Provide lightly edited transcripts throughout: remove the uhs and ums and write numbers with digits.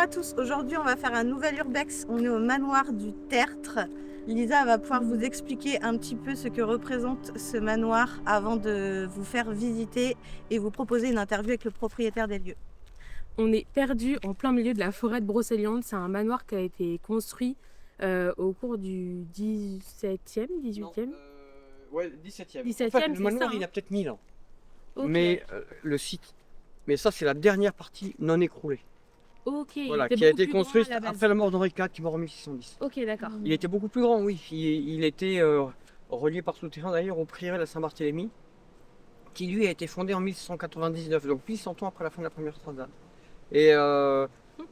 à tous, aujourd'hui on va faire un nouvel urbex, on est au manoir du Tertre. Lisa va pouvoir vous expliquer un petit peu ce que représente ce manoir avant de vous faire visiter et vous proposer une interview avec le propriétaire des lieux. On est perdu en plein milieu de la forêt de Brocéliande. C'est un manoir qui a été construit au cours du 17e, 18e. Ouais, 17e. 17e, En fait, le c'est manoir, ça, il a peut-être 1000 ans. Ok. Mais le site. Mais ça, c'est la dernière partie non écroulée. Ok, Voilà, il était qui a beaucoup été plus grand construite à la base. après la mort d'Henri IV qui est mort en 1610. Ok, d'accord. Il était beaucoup plus grand, oui. Il était relié par souterrain d'ailleurs au prieuré de la Saint-Barthélemy, qui lui a été fondé en 1699, donc 800 ans après la fin de la première croisade. Et on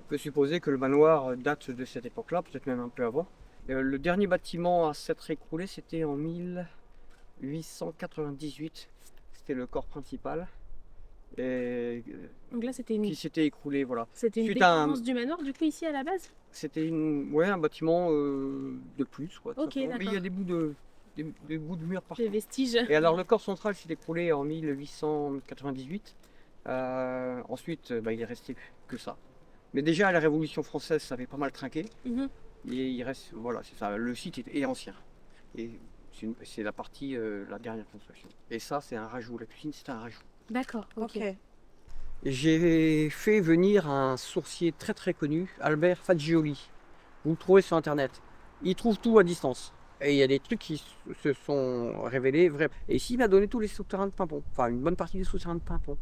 peut supposer que le manoir date de cette époque-là, peut-être même un peu avant. Le dernier bâtiment à s'être écroulé, c'était en 1898. C'était le corps principal. Et Donc là, c'était une, qui s'était écroulé, voilà. c'était une Suite à un- dépendance du manoir, du coup, ici à la base. C'était un bâtiment de plus, quoi. Tout Ok, simplement. Mais il y a d'accord. des bouts de murs partout. Des vestiges. Et alors le corps central s'est écroulé en 1898. Ensuite, il est resté que ça. Mais déjà à la Révolution française, ça avait pas mal trinqué. Mhm. Et il reste, voilà, c'est ça. Le site est ancien. Et c'est la partie, la dernière construction. Et ça, c'est un rajout. La cuisine, c'est un rajout. D'accord, ok. J'ai fait venir un sourcier très très connu, Albert Fagioli. Vous le trouvez sur internet. Il trouve tout à distance. Et il y a des trucs qui se sont révélés vrais. Et ici, il m'a donné tous les souterrains de Pimpon. Enfin, une bonne partie des souterrains de Pimpon.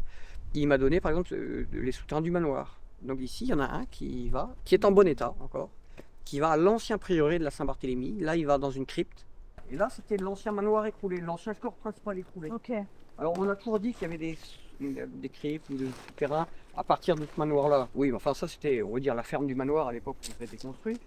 Il m'a donné par exemple les souterrains du manoir. Donc ici, il y en a un qui est en bon état encore, qui va à l'ancien prieuré de la Saint-Barthélemy. Là, il va dans une crypte. Et là, c'était l'ancien manoir écroulé, l'ancien corps principal écroulé. Ok. Alors, on a toujours dit qu'il y avait des cryptes ou des souterrains à partir de ce manoir-là. Oui, mais enfin, ça, c'était, on va dire, la ferme du manoir à l'époque où ça a été construit.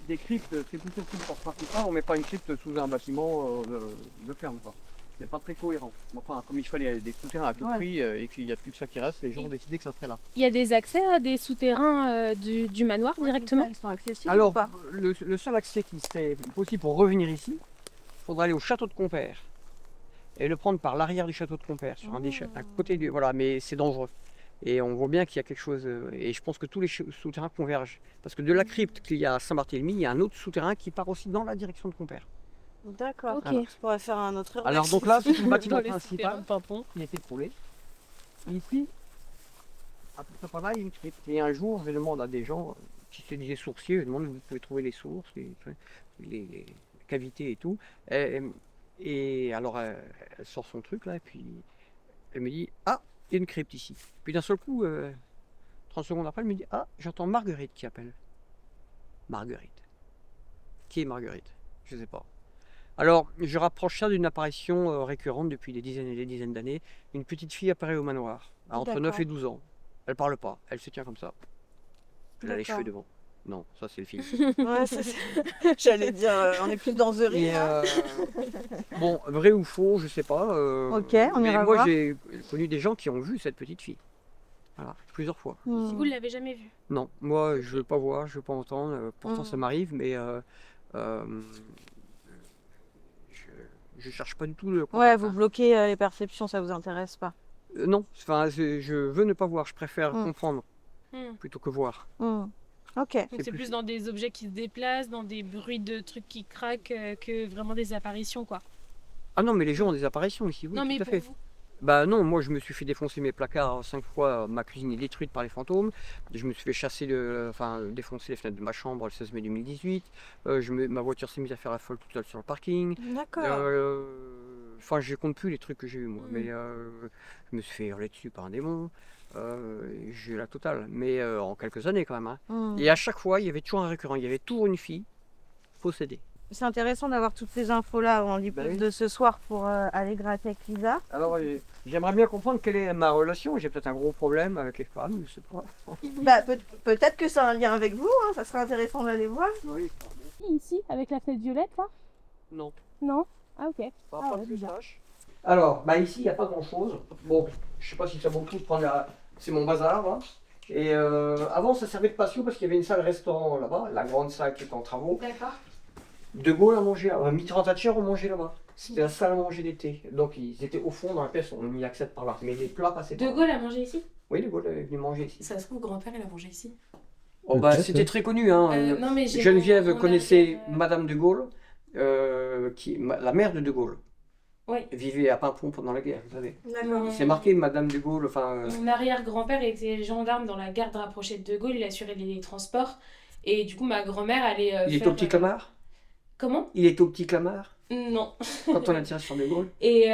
Des cryptes, c'est plutôt sous le corps principal. On ne met pas une crypte sous un bâtiment de ferme, quoi. C'est pas très cohérent. Enfin, comme il fallait des souterrains à tout prix et qu'il n'y a plus que ça qui reste, les gens ont décidé que ça serait là. Il y a des accès à des souterrains du manoir directement. Ils sont accessibles Alors, ou pas? le seul accès qui serait possible pour revenir ici, il faudrait aller au château de Compère et le prendre par l'arrière du château de Compère, sur un côté du. Voilà, mais c'est dangereux. Et on voit bien qu'il y a quelque chose. Et je pense que tous les souterrains convergent. Parce que de la crypte qu'il y a à Saint-Barthélemy, il y a un autre souterrain qui part aussi dans la direction de Compère. D'accord. Ok. Je pourrais faire un autre urbex. Alors, donc là, c'est le bâtiment Dans les souterrains principal de Pimpon. qui a été écroulé. Ici, à peu près par là, il y a une crypte. Et un jour, je demande à des gens qui se disaient sourciers, je demande où vous pouvez trouver les sources, les cavités et tout. Et alors, elle sort son truc là, et puis elle me dit: ah, il y a une crypte ici. Puis d'un seul coup, 30 secondes après, elle me dit: ah, j'entends Marguerite qui appelle. Marguerite. Qui est Marguerite? Je ne sais pas. Alors, je rapproche ça d'une apparition récurrente depuis des dizaines et des dizaines d'années. Une petite fille apparaît au manoir, entre 9 et 12 ans. Elle parle pas, elle se tient comme ça. Elle a les cheveux devant. Non, ça c'est le film. Ouais, j'allais dire, on est plus dans The Ring. Et, bon, vrai ou faux, je sais pas. Ok, on mais ira moi voir. j'ai connu des gens qui ont vu cette petite fille. Voilà, plusieurs fois. Vous ne l'avez jamais vu. Non, moi je veux pas voir, je veux pas entendre. Pourtant ça m'arrive, mais je cherche pas du tout le Ouais, contact, vous hein. bloquez les perceptions, ça vous intéresse pas. Non, enfin, je veux ne pas voir, je préfère comprendre Hmm. plutôt que voir. Ok. Donc C'est c'est plus- plus dans des objets qui se déplacent, dans des bruits de trucs qui craquent, que vraiment des apparitions, quoi. Ah non, mais les gens ont des apparitions ici, oui, non, mais tout à pour fait. vous. Bah non, moi je me suis fait défoncer mes placards 5 fois, ma cuisine est détruite par les fantômes. Je me suis fait défoncer les fenêtres de ma chambre le 16 mai 2018. Ma voiture s'est mise à faire la folle toute seule sur le parking. D'accord. Enfin, je compte plus les trucs que j'ai eu moi, Mm. mais je me suis fait hurler dessus par un démon. J'ai eu la totale, mais en quelques années quand même, hein. Et à chaque fois, il y avait toujours un récurrent, il y avait toujours une fille possédée. C'est intéressant d'avoir toutes ces infos-là en libre Bah oui. de ce soir pour aller gratter avec Lisa. Alors, j'aimerais bien comprendre quelle est ma relation. J'ai peut-être un gros problème avec les femmes, je sais pas. Bah, peut-être que ça a un lien avec vous, hein, ça serait intéressant d'aller voir. Oui, Ici, avec la fenêtre violette, là? non. Non? Ah, ok. Pas Ah, pas ouais, que je bizarre. sache. Alors, ici, il n'y a pas grand-chose. Bon, je sais pas si ça vaut le coup de prendre c'est mon bazar, là. Et avant, ça servait de patio parce qu'il y avait une salle restaurant là-bas, la grande salle qui est en travaux. D'accord. De Gaulle a mangé là-bas, Mitterrand et Thatcher ont mangé là-bas. C'était la salle à manger d'été. Donc, ils étaient au fond dans la pièce, on y accède par là. Mais les plats passaient De par là. Gaulle a mangé ici? Oui, De Gaulle est venu manger ici. Ça se trouve, grand-père, il a mangé ici. Oh, bah, Peut-être, c'était ouais. très connu. Hein. Non, mais j'ai Geneviève mon connaissait arrière- Madame De Gaulle, la mère de De Gaulle. Oui. Vivait à Paimpont pendant la guerre, vous savez. D'accord. C'est marqué Madame De Gaulle, Mon arrière-grand-père était gendarme dans la garde rapprochée de De Gaulle, il assurait les transports. Et du coup, ma grand-mère allait il est faire... au Petit Clamart. Comment? Il est au Petit Clamart, Non. quand on a tiré sur De Gaulle. Et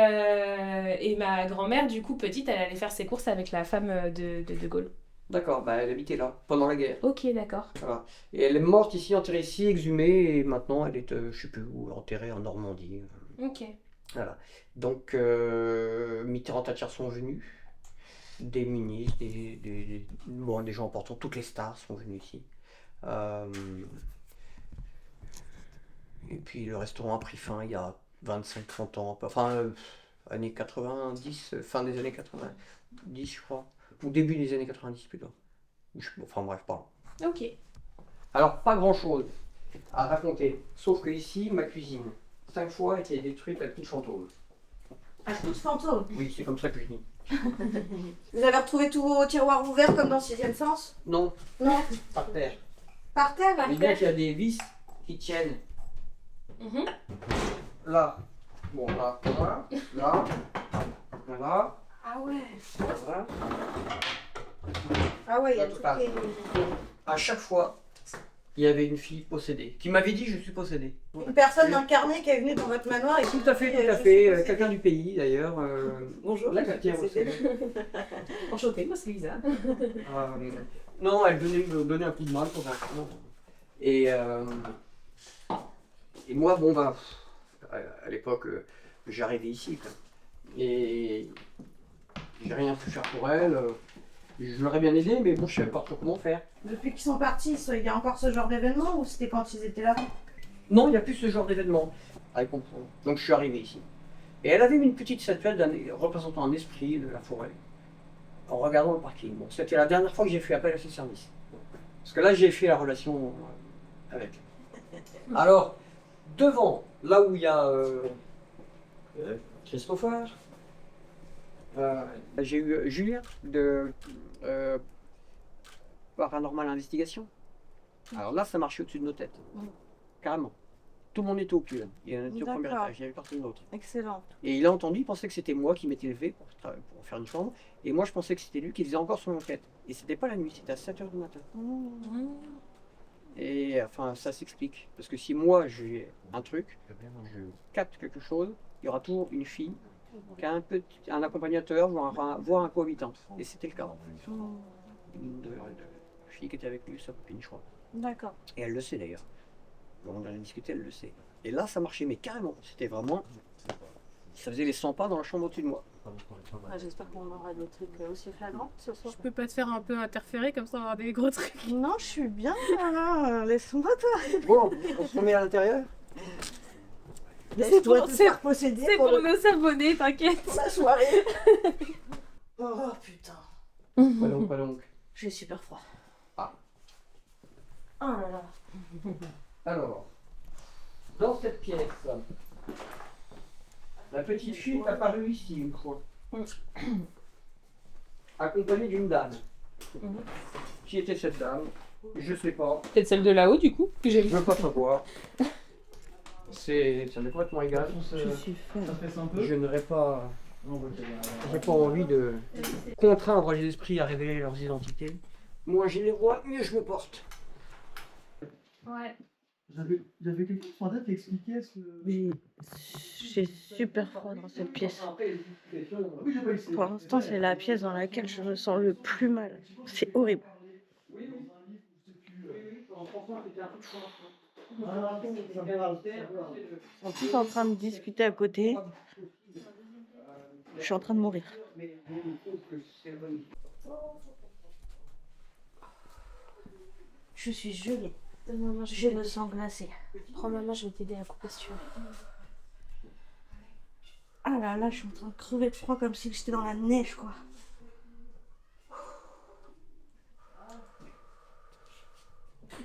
ma grand-mère, du coup, petite, elle allait faire ses courses avec la femme de Gaulle. D'accord, bah, elle habitait là, pendant la guerre. Ok, d'accord. Voilà. Et elle est morte ici, enterrée ici, exhumée, et maintenant elle est, je sais plus où, enterrée en Normandie. Ok. Voilà. Donc, Mitterrand, Thatcher sont venus, des ministres, des gens importants, toutes les stars sont venus ici. Et puis le restaurant a pris fin il y a 25-30 ans, années 90, fin des années 90, je crois, ou début des années 90 plutôt. Enfin bref, pardon. Ok. Alors, pas grand-chose à raconter, sauf que ici, ma cuisine, 5 fois, a été détruite à coups de fantôme. À coup de fantôme. Oui, c'est comme ça que je dis. Vous avez retrouvé tous vos tiroirs ouverts comme dans Sixième Sens? Non, Non. par terre. Par terre? Mais bien qu'il y a des vis qui tiennent Mhm. là. Bon, là, là, là, Ah ouais. là. Ah ouais, il y a Là, tout là. qui est... À chaque fois, il y avait une fille possédée qui m'avait dit je suis possédée. Une personne incarnée qui est venue dans votre manoir et qui... Tout à fait, Je suis possédée. quelqu'un du pays d'ailleurs. Bonjour. Là, tiens, C'est Enchantée, moi c'est Lisa. non, elle venait me donner un coup de main pour un coup. Et moi, bon, bah, à l'époque, j'arrivais ici. Quoi. Et j'ai rien pu faire pour elle. Je l'aurais bien aidé, mais bon, je savais pas trop comment faire. Depuis qu'ils sont partis, il y a encore ce genre d'événement ou c'était quand ils étaient là? Non, il n'y a plus ce genre d'événement. Donc je suis arrivé ici. Et elle avait une petite statuette représentant un esprit de la forêt en regardant le parking. Bon, c'était la dernière fois que j'ai fait appel à ce service. Parce que là, j'ai fait la relation avec. Alors, devant, là où il y a Christopher, j'ai eu Julien de Paranormal Investigation. Alors là, ça marchait au-dessus de nos têtes. Carrément. Tout le monde était au pied. Il y en était au premier D'accord. étage, il n'y avait personne d'autre. Excellent. Et il a entendu, il pensait que c'était moi qui m'étais levé pour faire une chambre. Et moi, je pensais que c'était lui qui faisait encore son enquête. Et c'était pas la nuit, c'était à 7h du matin. Et enfin, ça s'explique. Parce que si moi, j'ai un truc, je capte quelque chose, il y aura toujours une fille qui a un accompagnateur, voire un cohabitant. Et c'était le cas. Une fille qui était avec lui, sa copine, je crois. D'accord. Et elle le sait d'ailleurs. On en a discuté, elle le sait. Et là, ça marchait, mais carrément. C'était vraiment. Ça faisait les 100 pas dans la chambre au-dessus de moi. J'espère qu'on aura des trucs aussi flagrants ce soir. Je peux pas te faire un peu interférer comme ça, avoir des gros trucs. Non, je suis bien là. Laisse-moi toi. Bon, on se remet à l'intérieur. Laisse-toi pour- te c'est- faire posséder C'est pour nos abonnés, t'inquiète. la soirée. Oh putain. Pas donc. J'ai super froid. Ah. Oh là là. Alors, dans cette pièce, la petite fille est apparue ici une fois, accompagnée d'une dame. Qui était cette dame? Je sais pas, Peut-être celle de là-haut, du coup, que j'ai je vu. veux pas savoir. Ça m'est complètement égal. suis faite. Je n'aurais pas. J'ai pas envie de contraindre les esprits à révéler leurs identités. Moins je les vois, mieux je me porte. Ouais. Vous avez quelque chose en tête à expliquer ce... Oui, j'ai super froid dans cette pièce. Oui, j'ai pas essayé. Pour l'instant, c'est la pièce dans laquelle je me sens le plus mal. C'est horrible. Ils sont tous en train de discuter à côté. Je suis en train de mourir. Je suis gelée. Je me sens glacée. Prends maman, je vais t'aider à couper si tu veux. Ah là là, je suis en train de crever de froid comme si j'étais dans la neige, quoi.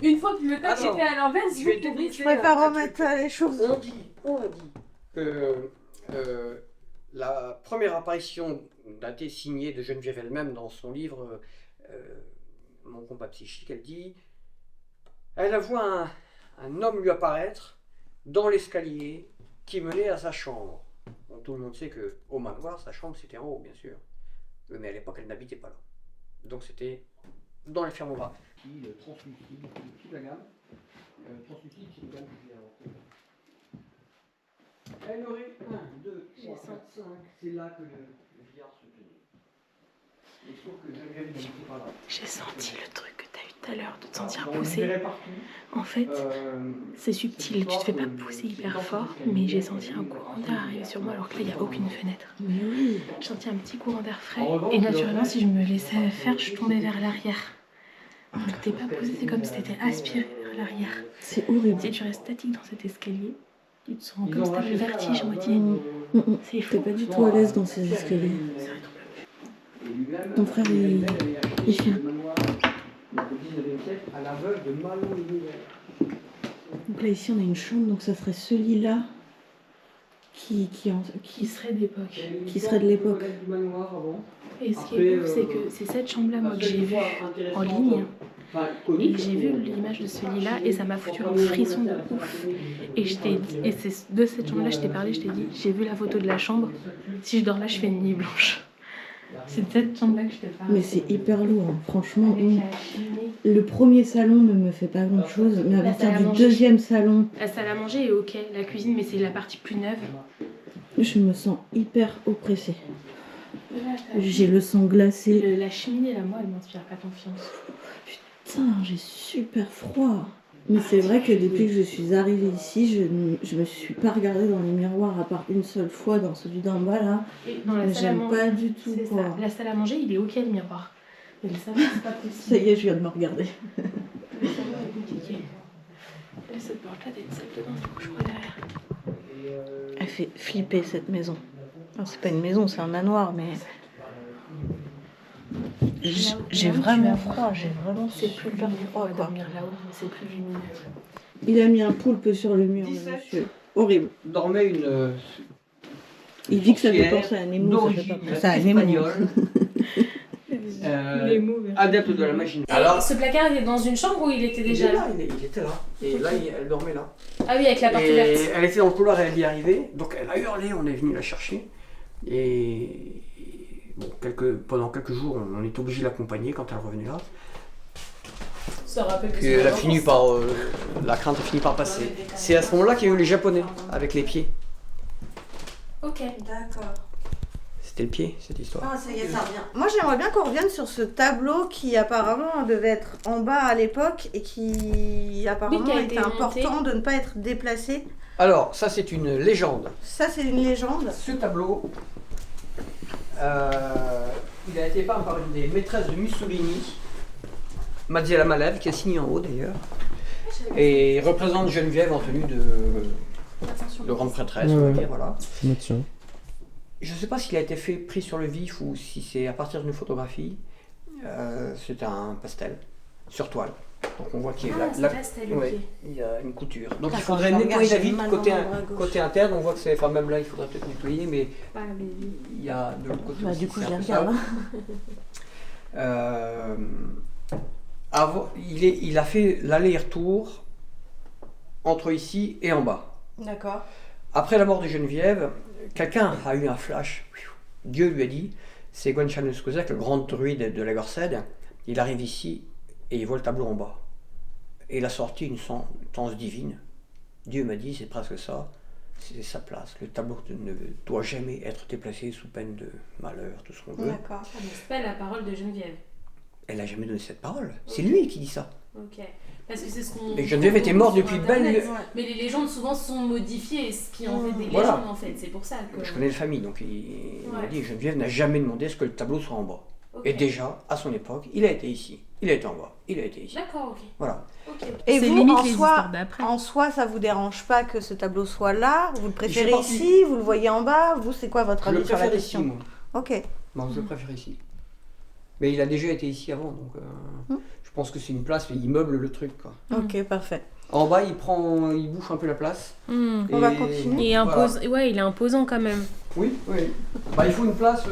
Une fois que le tas Alors, est fait à l'envers, je vais te Je préfère remettre les choses. On dit que la première apparition datée signée de Geneviève elle-même dans son livre Mon combat psychique, elle dit elle a vu un homme lui apparaître dans l'escalier qui menait à sa chambre. Bon, tout le monde sait qu'au manoir, sa chambre c'était en haut, bien sûr. Mais à l'époque, elle n'habitait pas là. Donc c'était dans les fermes au bras. Le translucide, toute la gamme. Translucide, c'est une gamme que j'ai inventée. Elle aurait 1, 2, 3, 4, 5. C'est là que le billard se tenait. Et sauf que Geneviève n'habitait pas là. J'ai senti le truc que t'as eu tout à l'heure, de te sentir Donc, on le pousser. verrait partout. En fait, c'est cette subtil, tu te histoire fais pas de- pousser de hyper danse fort, d'escalier, mais j'ai senti un courant d'air arriver sur moi alors que là, il n'y a aucune fenêtre. Mais oui. J'ai senti un petit courant d'air frais En revanche, et le naturellement, reste, si je me laissais faire, je tombais vers l'arrière. Donc t'es pas poussé, c'est comme si t'étais aspiré vers l'arrière. C'est horrible. Si tu restes statique dans cet escalier, tu te sens Ils comme ont si t'avais le racheté ça, vertige, là, moitié là, nu. C'est T'es fou. pas du tout à l'aise dans ces escaliers. Ton frère, il vient. À la veuve de Malon l'Univers. Donc là, ici, on a une chambre, donc ça serait ce lit-là qui Qui serait d'époque. Qui serait de l'époque. Du manoir avant. Et ce qui est ouf, c'est que c'est cette chambre-là, moi, que j'ai vue en ligne. Et j'ai vu l'image de ce lit-là et ça m'a foutu un frisson de ouf. Et c'est de cette chambre-là, je t'ai parlé, je t'ai dit, j'ai vu la photo de la chambre. Si je dors là, je fais une nuit blanche. C'est de cette chambre-là que je te parle. Mais c'est hyper lourd, hein. Franchement. Avec la cheminée. Le premier salon ne me fait pas grand-chose, mais à La partir salle à du manger. deuxième salon, La salle à manger est ok, la cuisine, mais c'est la partie plus neuve. je me sens hyper oppressée. J'ai le sang glacé. La cheminée, là, moi, elle m'inspire pas confiance. Putain, j'ai super froid. Mais c'est vrai que depuis que je suis arrivée ici, je me suis pas regardée dans les miroirs à part une seule fois dans celui d'en bas là. Et dans la Mais salle à j'aime manger, pas du tout c'est quoi. ça. La salle à manger, il est ok le miroir. Mais le salon, c'est pas possible. Ça y est, je viens de me regarder. Le salon est compliqué. Et cette porte-là, t'as une salle dedans, du coup, je crois derrière. Elle fait flipper cette maison. Non, c'est pas une maison, c'est un manoir, mais. J'ai vraiment froid, j'ai vraiment C'est plus super lumineux, on froid va quoi. dormir là-haut, mais c'est plus lumineux. Il a mis un poulpe sur le mur, le 17. monsieur. Horrible. Dormait une. Il dit que ça fait sorcière penser à Nemo, ça fait pas d'origine penser à Nemo. espagnole, Les mots, adepte de la magie. Alors, ce placard, il est dans une chambre où il était il déjà était là? là, il était là. Et là, elle dormait là. Ah oui, avec la porte Et ouverte. elle était dans le couloir, elle y est arrivée. Donc elle a hurlé, on est venu la chercher. Et bon, pendant quelques jours, on est obligé de l'accompagner quand elle revenait là. Ça rappelle Puis elle a fini par. La crainte a fini par passer. C'est à ce moment-là qu'il y a eu les Japonais avec les pieds. Ok. D'accord. C'était le pied, cette histoire. Ah, ça y est, ça revient. Moi, j'aimerais bien qu'on revienne sur ce tableau qui apparemment devait être en bas à l'époque et qui apparemment Oui, qui a été était monté. important de ne pas être déplacé. Alors, ça, c'est une légende. Ça, c'est une légende. Ce tableau, il a été peint par une des maîtresses de Mussolini, Maziela Malev, qui a signé en haut d'ailleurs, et représente Geneviève en tenue de grande prêtresse, on va dire, voilà. Tiens. Je ne sais pas s'il a été pris sur le vif ou si c'est à partir d'une photographie. C'est un pastel sur toile. Donc on voit qu'il y a Ah, c'est pastel, ok. il y a une couture. Donc il D'accord, faudrait je nettoyer la regarde, vitre j'ai côté, mal dans le bras gauche. côté interne. On voit que c'est, enfin même là il faudrait peut-être nettoyer, mais Pas les- il y a de l'autre côté. Bah, aussi, du coup, c'est je un les peu regarde. ça. Il a fait l'aller-retour entre ici et en bas. D'accord. Après la mort de Geneviève, quelqu'un a eu un flash. Dieu lui a dit, c'est Gwenchane Skozek, le grand druide de la Gorsedd, il arrive ici et il voit le tableau en bas. Et il a sorti une sentence divine. Dieu m'a dit, c'est presque ça, c'est sa place. Le tableau ne doit jamais être déplacé sous peine de malheur, tout ce qu'on veut. D'accord. Ah, mais c'est pas la parole de Geneviève. Elle n'a jamais donné cette parole. C'est lui qui dit ça. Ok. Parce que c'est ce qu'on. Et Geneviève était morte sur depuis Internet. belle. Mais les légendes souvent sont modifiées, ce qui en fait des Voilà. légendes en fait. C'est pour ça que. Je connais la famille, donc il m'a Ouais. dit, Geneviève n'a jamais demandé à ce que le tableau soit en bas. Ok. Et déjà, à son époque, il a été ici, il a été en bas, il a été ici. D'accord, ok. Voilà. Ok. Et C'est vous, limite en les soi, histoires d'après. en soi, ça vous dérange pas que ce tableau soit là? Vous le préférez parti. ici? Vous le voyez en bas? Vous, c'est quoi votre Je le avis sur la préfère ici, question? moi. Ok. Non, je le préfère ici. Mais il a déjà été ici avant, donc je pense que c'est une place, mais il meuble le truc, quoi. Ok, parfait. En bas, il bouffe un peu la place. Hmm. On va continuer. Et voilà. ouais, il est imposant quand même. Oui, oui. Bah, il faut une place.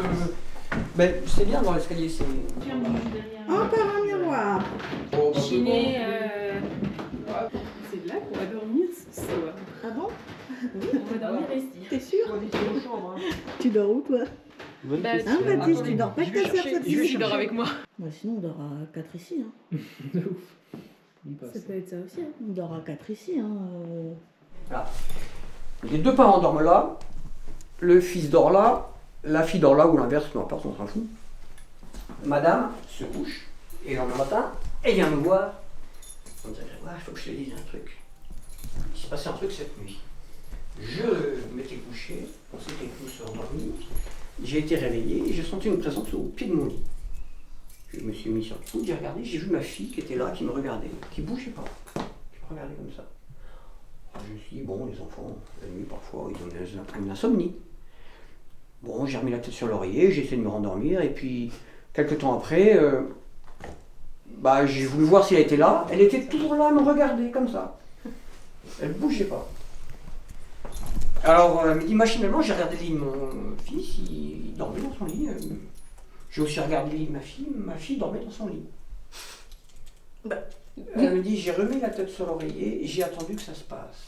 Ben, c'est bien dans l'escalier. C'est... Encore un miroir. Oh, bah, Chiné, C'est là qu'on va dormir ce soir. Ah bon? on va dormir ici. T'es sûr? on va vite aux chambres, hein. Tu dors où toi? Bonne Bah, question. Hein Baptiste, Attendez, tu dors pas je avec vais ta sœur chercher- cette je vais nuit? Tu dors chercher. avec moi. Bah sinon on dort à 4 ici. Hein. De ouf. Il passe. Ça peut être ça aussi. Hein. On dort à 4 ici. Hein. Les deux parents dorment là, le fils dort là, la fille dort là ou l'inverse, peu importe, on s'en fout. Madame se couche et le lendemain matin, elle vient me voir. On me dit, il faut que je te dise un truc. Il s'est passé un truc cette nuit. Je m'étais couché, on s'était tous endormis, j'ai été réveillé et j'ai senti une présence au pied de mon lit. Je me suis mis sur le coude, j'ai regardé, j'ai vu ma fille qui était là, qui me regardait, qui bougeait pas, qui me regardait comme ça. Alors, je me suis dit, bon, les enfants, la nuit, parfois, ils ont une insomnie. Bon, j'ai remis la tête sur l'oreiller, j'ai essayé de me rendormir, et puis, quelques temps après, bah, j'ai voulu voir si elle était là. Elle était toujours là à me regarder, comme ça. Elle ne bougeait pas. Alors, à midi, machinalement, j'ai regardé le lit de mon fils, il dormait dans son lit. J'ai aussi regardé le lit de ma fille dormait dans son lit. Bah, Elle me dit, j'ai remis la tête sur l'oreiller et j'ai attendu que ça se passe.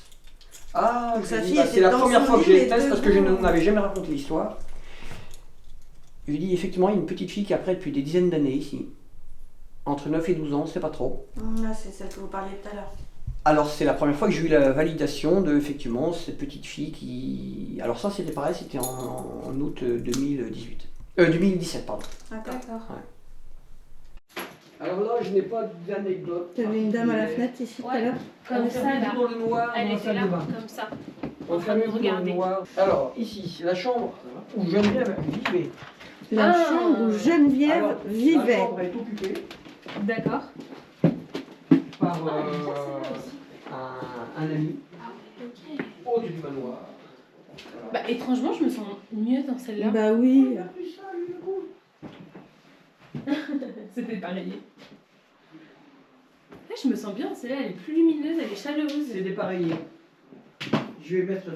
Ah, Donc sa je dis, fille bah, était c'est la dans première son fois que lit, je mais les teste parce que je debout. n'avais jamais raconté l'histoire. Je lui dis, effectivement, il y a une petite fille qui est après depuis des dizaines d'années ici. Entre 9 et 12 ans, c'est pas trop. Là, c'est celle que vous parliez tout à l'heure. Alors, c'est la première fois que j'ai eu la validation de, effectivement, cette petite fille qui... Alors ça, c'était pareil, c'était en août 2017, pardon. D'accord. Alors là, je n'ai pas d'anecdote. T'avais une dame à la fenêtre ici tout à l'heure? Comme ça, là. Dans le noir, Elle dans la était salle là, de bain. comme ça. On train de ferme me tout dans le regarder. noir. Alors, ici, c'est la chambre où Geneviève vivait. La Ah. chambre où Geneviève Alors, vivait. La chambre est occupée D'accord. par un ami Ok. au du manoir. Bah, étrangement, je me sens mieux dans celle-là. Bah oui. C'était pareil. Là, je me sens bien. Celle-là, elle est plus lumineuse, elle est chaleureuse. C'est dépareillé. Je vais mettre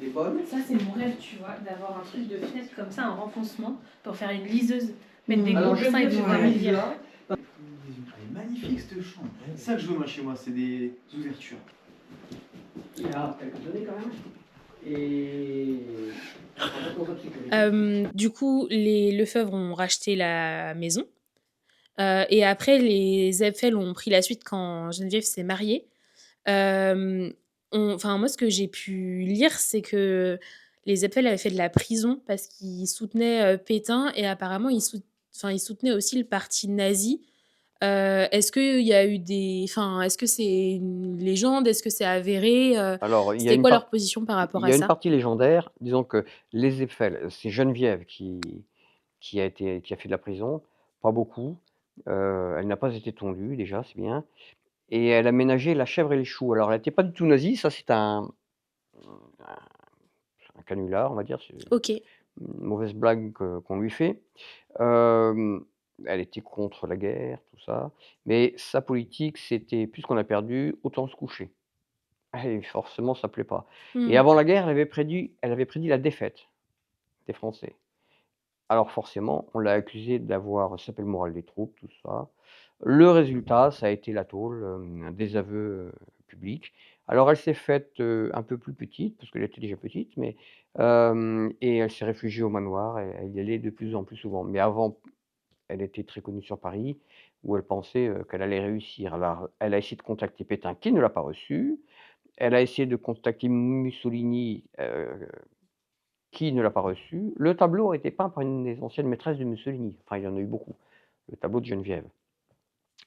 des bonnes. Ça, c'est mon rêve, tu vois, d'avoir un truc de fenêtre comme ça, un renfoncement, pour faire une liseuse. Mettre des Alors, gros coussins et Geneviève, tout c'est dans un le là. Elle est magnifique cette chambre. C'est ça que je veux moi chez moi, c'est des ouvertures. Il y a quelques années quand même. Et. Du coup, les Lefebvre ont racheté la maison. Et après, les Eiffel ont pris la suite quand Geneviève s'est mariée. Enfin, moi, ce que j'ai pu lire, c'est que les Eiffel avaient fait de la prison parce qu'ils soutenaient Pétain et apparemment, ils soutenaient aussi le parti nazi. Est-ce qu'il y a eu des... Enfin, est-ce que c'est une légende? Est-ce que c'est avéré? Alors, C'était quoi leur position par rapport il y à a une ça? partie légendaire. Disons que les Eiffel, c'est Geneviève qui a fait de la prison. Pas beaucoup. Elle n'a pas été tondue, déjà, c'est bien. Et elle a ménagé La Chèvre et les Choux. Alors, elle n'était pas du tout nazie. Ça, c'est un canular, on va dire. C'est Ok. une mauvaise blague qu'on lui fait. Elle était contre la guerre, tout ça. Mais sa politique, c'était puisqu'on a perdu, autant se coucher. Et forcément, ça plaît pas. Et Hmm. avant la guerre, elle avait prédit la défaite des Français. Alors forcément, on l'a accusée d'avoir sapé le moral des troupes, tout ça. Le résultat, ça a été la tôle, des aveux publics. Alors elle s'est faite un peu plus petite, parce qu'elle était déjà petite, mais et elle s'est réfugiée au manoir, et elle y allait de plus en plus souvent. Mais avant, elle était très connue sur Paris, où elle pensait qu'elle allait réussir. Alors elle a essayé de contacter Pétain, qui ne l'a pas reçue. Elle a essayé de contacter Mussolini, qui ne l'a pas reçu. Le tableau a été peint par une des anciennes maîtresses de Mussolini. Enfin, il y en a eu beaucoup. Le tableau de Geneviève.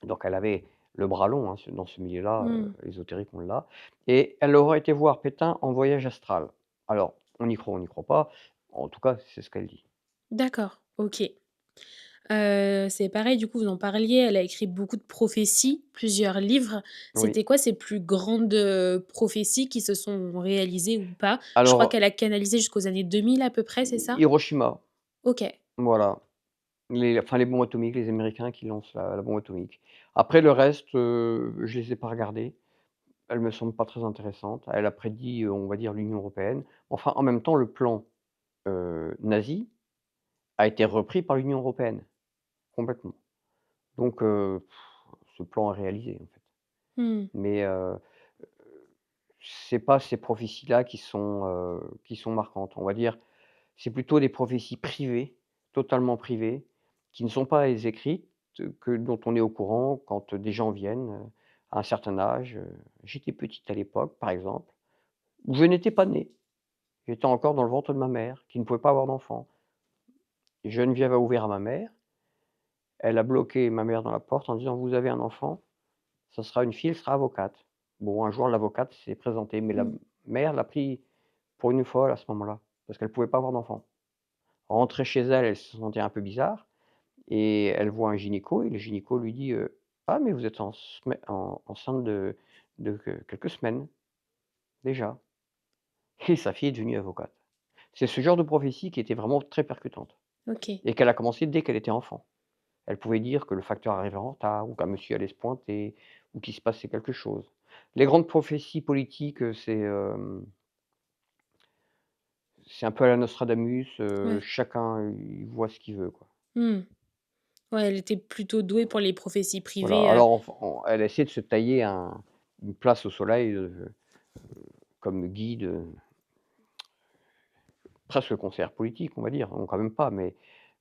Donc elle avait le bras long, hein, dans ce milieu-là, Hmm. ésotérique, on l'a. Et elle aurait été voir Pétain en voyage astral. Alors, on y croit, on n'y croit pas. En tout cas, c'est ce qu'elle dit. D'accord, ok. C'est pareil, du coup, vous en parliez, elle a écrit beaucoup de prophéties, plusieurs livres. Oui. C'était quoi ses plus grandes prophéties qui se sont réalisées ou pas? Je crois Alors, qu'elle a canalisé jusqu'aux années 2000 à peu près, c'est ça? Hiroshima, Ok. voilà. Les bombes atomiques, les Américains qui lancent la bombe atomique. Après, le reste, je les ai pas regardés. elle me semble pas très intéressante. Elle a prédit, on va dire l'Union européenne. Enfin, en même temps, le plan, nazi a été repris par l'Union européenne, complètement. Donc ce plan est réalisé, en fait. Mmh. Mais c'est pas ces prophéties-là qui sont marquantes. On va dire, c'est plutôt des prophéties privées, totalement privées, qui ne sont pas écrites, que dont on est au courant quand des gens viennent, à un certain âge. J'étais petite à l'époque, par exemple, où je n'étais pas née. J'étais encore dans le ventre de ma mère, qui ne pouvait pas avoir d'enfant. Geneviève a ouvert à ma mère, elle a bloqué ma mère dans la porte en disant: «Vous avez un enfant, ça sera une fille, elle sera avocate». Bon, un jour, l'avocate s'est présentée, mais la Mmh. mère l'a pris pour une folle à ce moment-là, parce qu'elle pouvait pas avoir d'enfant. Rentrée chez elle, elle se sentait un peu bizarre et elle voit un gynéco et le gynéco lui dit, «Ah mais vous êtes enceinte de quelques semaines déjà» et sa fille est devenue avocate. C'est ce genre de prophétie qui était vraiment très percutante OK. et qu'elle a commencé dès qu'elle était enfant. Elle pouvait dire que le facteur arriverait en retard ou qu'un monsieur allait se pointer ou qu'il se passait quelque chose. Les grandes prophéties politiques, c'est un peu à la Nostradamus, Ouais. chacun il voit ce qu'il veut, quoi. Mmh. Ouais, elle était plutôt douée pour les prophéties Voilà, privées, alors elle a essayé de se tailler une place au soleil, comme guide, presque conseillère politique, on va dire, non quand même pas, mais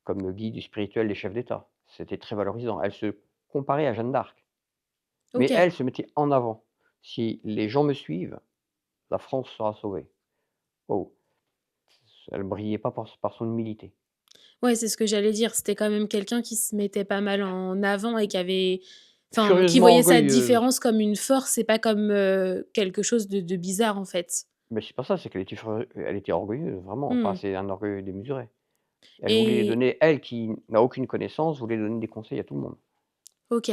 comme guide spirituel des chefs d'État. C'était très valorisant. Elle se comparait à Jeanne d'Arc, mais OK. elle se mettait en avant. «Si les gens me suivent, la France sera sauvée». Oh, elle brillait pas par son humilité. Ouais, c'est ce que j'allais dire. C'était quand même quelqu'un qui se mettait pas mal en avant et qui avait enfin, qui Furieusement voyait sa orgueilleuse. différence comme une force et pas comme, quelque chose de bizarre, en fait. Mais c'est pas ça, c'est qu'elle était elle était orgueilleuse, vraiment. Enfin, Mmh c'est un orgueil démesuré. Elle voulait et donner, elle qui n'a aucune connaissance, voulait donner des conseils à tout le monde. OK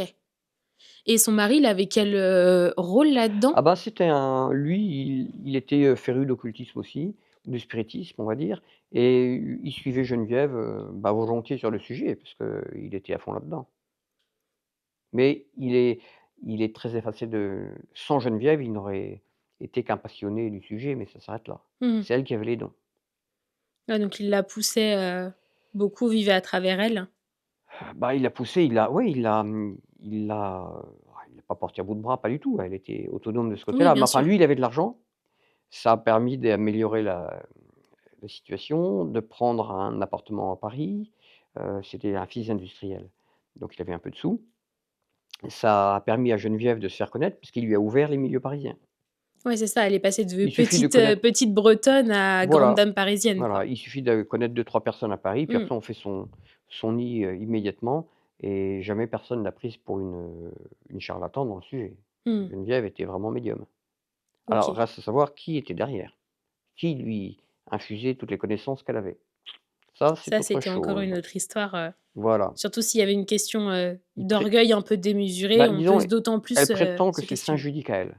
et son mari, il avait quel, rôle là-dedans? Ah bah, c'était un lui, il était, féru d'occultisme aussi, de spiritisme, on va dire et il suivait Geneviève, bah, volontiers sur le sujet parce qu'il était à fond là-dedans. Mais il est très effacé de sans Geneviève, il n'aurait été qu'un passionné du sujet, mais ça s'arrête là. Mmh. C'est elle qui avait les dons. Ouais, donc il la poussait, beaucoup, vivait à travers elle? Bah, il l'a poussée, il l'a oui, il l'a pas portée à bout de bras, pas du tout. Elle était autonome de ce Oui, côté-là. Mais bien enfin, sûr. lui, il avait de l'argent. Ça a permis d'améliorer la situation, de prendre un appartement à Paris. C'était un fils d'industriel, donc il avait un peu de sous. Ça a permis à Geneviève de se faire connaître puisqu'il lui a ouvert les milieux parisiens. Ouais, c'est ça, elle est passée de Il suffit de petite, connaître petite bretonne à grande voilà, dame parisienne, voilà, quoi. il suffit de connaître deux trois personnes à Paris, puis Mmh. après on fait son nid, immédiatement et jamais personne l'a prise pour une charlatan dans le sujet. Mmh. Geneviève était vraiment médium. Alors OK. reste à savoir qui était derrière, qui lui infusait toutes les connaissances qu'elle avait. Ça, c'est Ça, autre c'était encore chose. une autre histoire, Voilà. surtout s'il y avait une question, Il pré d'orgueil un peu démesuré, Bah, on peut disons, d'autant elle plus, prétend que se c'est saint questionner. Judicaël.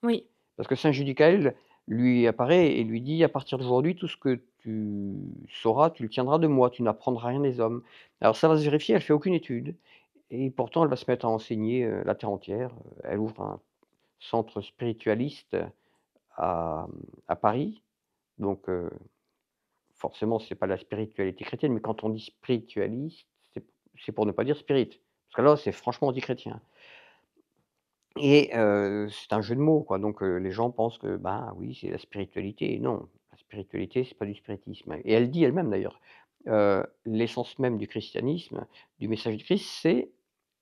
Oui. Parce que saint Judicaël lui apparaît et lui dit: «À partir d'aujourd'hui, tout ce que tu sauras, tu le tiendras de moi, tu n'apprendras rien des hommes». Alors ça va se vérifier, elle fait aucune étude et pourtant elle va se mettre à enseigner, la terre entière. Elle ouvre un centre spiritualiste à Paris, donc forcément c'est pas la spiritualité chrétienne, mais quand on dit spiritualiste, c'est pour ne pas dire spirit. Parce que là, c'est franchement antichrétien. Et c'est un jeu de mots, quoi, donc les gens pensent que, ben, oui, c'est la spiritualité. Non, la spiritualité, c'est pas du spiritisme et elle dit elle-même d'ailleurs, l'essence même du christianisme, du message du Christ, c'est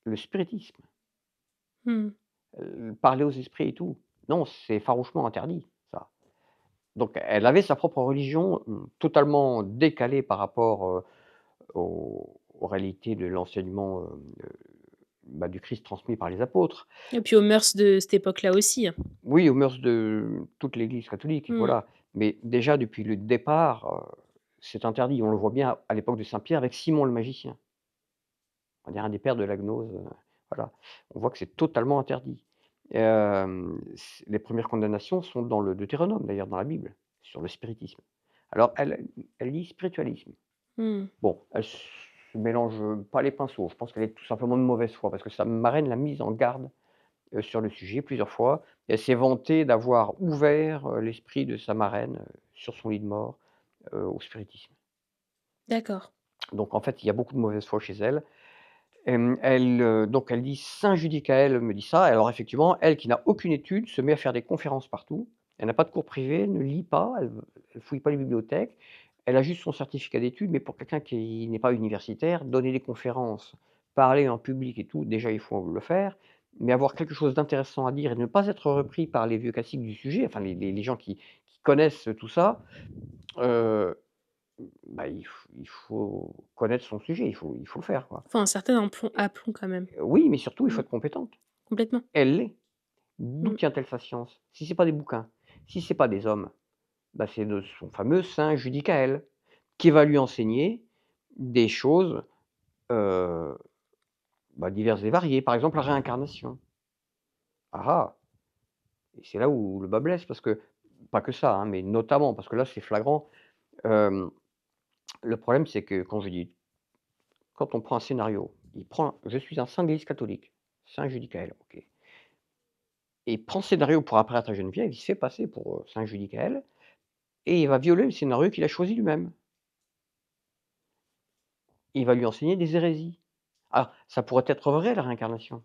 le spiritisme, Mmh. parler aux esprits et tout. Non, c'est farouchement interdit, ça. Donc elle avait sa propre religion, totalement décalée par rapport, aux réalités de l'enseignement, bah, du Christ transmis par les apôtres. Et puis aux mœurs de cette époque-là aussi, hein. Oui, aux mœurs de toute l'Église catholique, Mmh. voilà. Mais déjà depuis le départ, c'est interdit. On le voit bien à l'époque de saint Pierre avec Simon le magicien. On dirait un des pères de la gnose, voilà. On voit que c'est totalement interdit. C Les premières condamnations sont dans le Deutéronome d'ailleurs, dans la Bible, sur le spiritisme. Alors elle dit spiritualisme. Mmh. Bon, elle se mélange, pas les pinceaux. Je pense qu'elle est tout simplement de mauvaise foi parce que sa marraine l'a mise en garde, sur le sujet plusieurs fois. Elle s'est vantée d'avoir ouvert, l'esprit de sa marraine, sur son lit de mort, au spiritisme. D'accord. Donc en fait, il y a beaucoup de mauvaise foi chez elle. Donc elle dit: «Saint Judicaël me dit ça». Alors effectivement, elle qui n'a aucune étude, se met à faire des conférences partout. Elle n'a pas de cours privés, elle ne lit pas, elle fouille pas les bibliothèques. Elle a juste son certificat d'études, mais pour quelqu'un qui n'est pas universitaire, donner des conférences, parler en public et tout, déjà il faut le faire, mais avoir quelque chose d'intéressant à dire et ne pas être repris par les vieux classiques du sujet, enfin les gens qui connaissent tout ça, heu, bah, il faut connaître son sujet, il faut le faire, quoi. Faut un certain aplomb quand même. Oui, mais surtout, il faut Mmh. être compétente. Complètement. Elle l'est. D'où Mmh. tient-elle sa science? Si c'est pas des bouquins, si c'est pas des hommes, bah, c'est de son fameux saint Judicaël, qui va lui enseigner des choses, heu, bah, diverses et variées. Par exemple, la réincarnation. Ah ah! Et c'est là où le bas blesse parce que pas que ça, hein, mais notamment parce que là, c'est flagrant. Hem, le problème, c'est que quand on prend un scénario, il prend: «Je suis un saint de l'Église catholique, saint Judicaël», OK. Et il prend le scénario pour apparaître à Geneviève, il se fait passer pour, saint Judicaël et il va violer le scénario qu'il a choisi lui-même. Il va lui enseigner des hérésies. Alors, ça pourrait être vrai la réincarnation,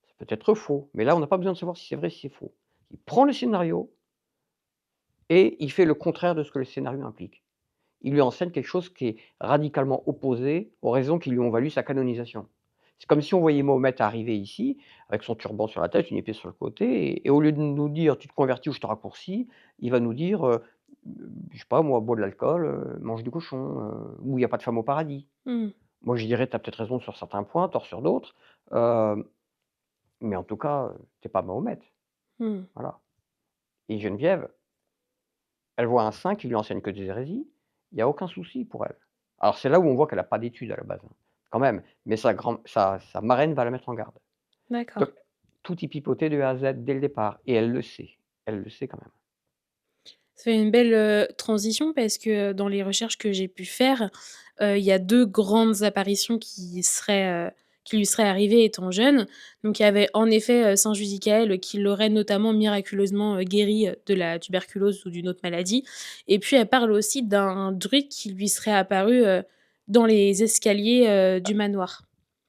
ça peut être faux, mais là, on n'a pas besoin de savoir si c'est vrai, si c'est faux. Il prend le scénario et il fait le contraire de ce que le scénario implique. Il lui enseigne quelque chose qui est radicalement opposé aux raisons qui lui ont valu sa canonisation. C'est comme si on voyait Mahomet arriver ici, avec son turban sur la tête, une épée sur le côté et au lieu de nous dire: «Tu te convertis ou je te raccourcis», il va nous dire, je sais pas moi: «Bois de l'alcool, mange du cochon, ou il y a pas de femme au paradis». Mmh. Moi, je dirais: «Tu as peut-être raison sur certains points, tort sur d'autres, hem, mais en tout cas, tu pas Mahomet». Mmh. Voilà. Et Geneviève, elle voit un saint qui lui enseigne que des hérésies, il y a aucun souci pour elle. Alors c'est là où on voit qu'elle a pas d'études à la base, hein, quand même, mais sa marraine va la mettre en garde. D'accord. Donc tout est pipoté de A à Z dès le départ et elle le sait quand même. Ça fait une belle, transition parce que, dans les recherches que j'ai pu faire, il y a 2 grandes apparitions qui lui seraient arrivées étant jeune. Donc il y avait en effet, saint Judicaël qui l'aurait notamment miraculeusement, guéri, de la tuberculose ou d'une autre maladie et puis elle parle aussi d'un druide qui lui serait apparu, dans les escaliers, du manoir.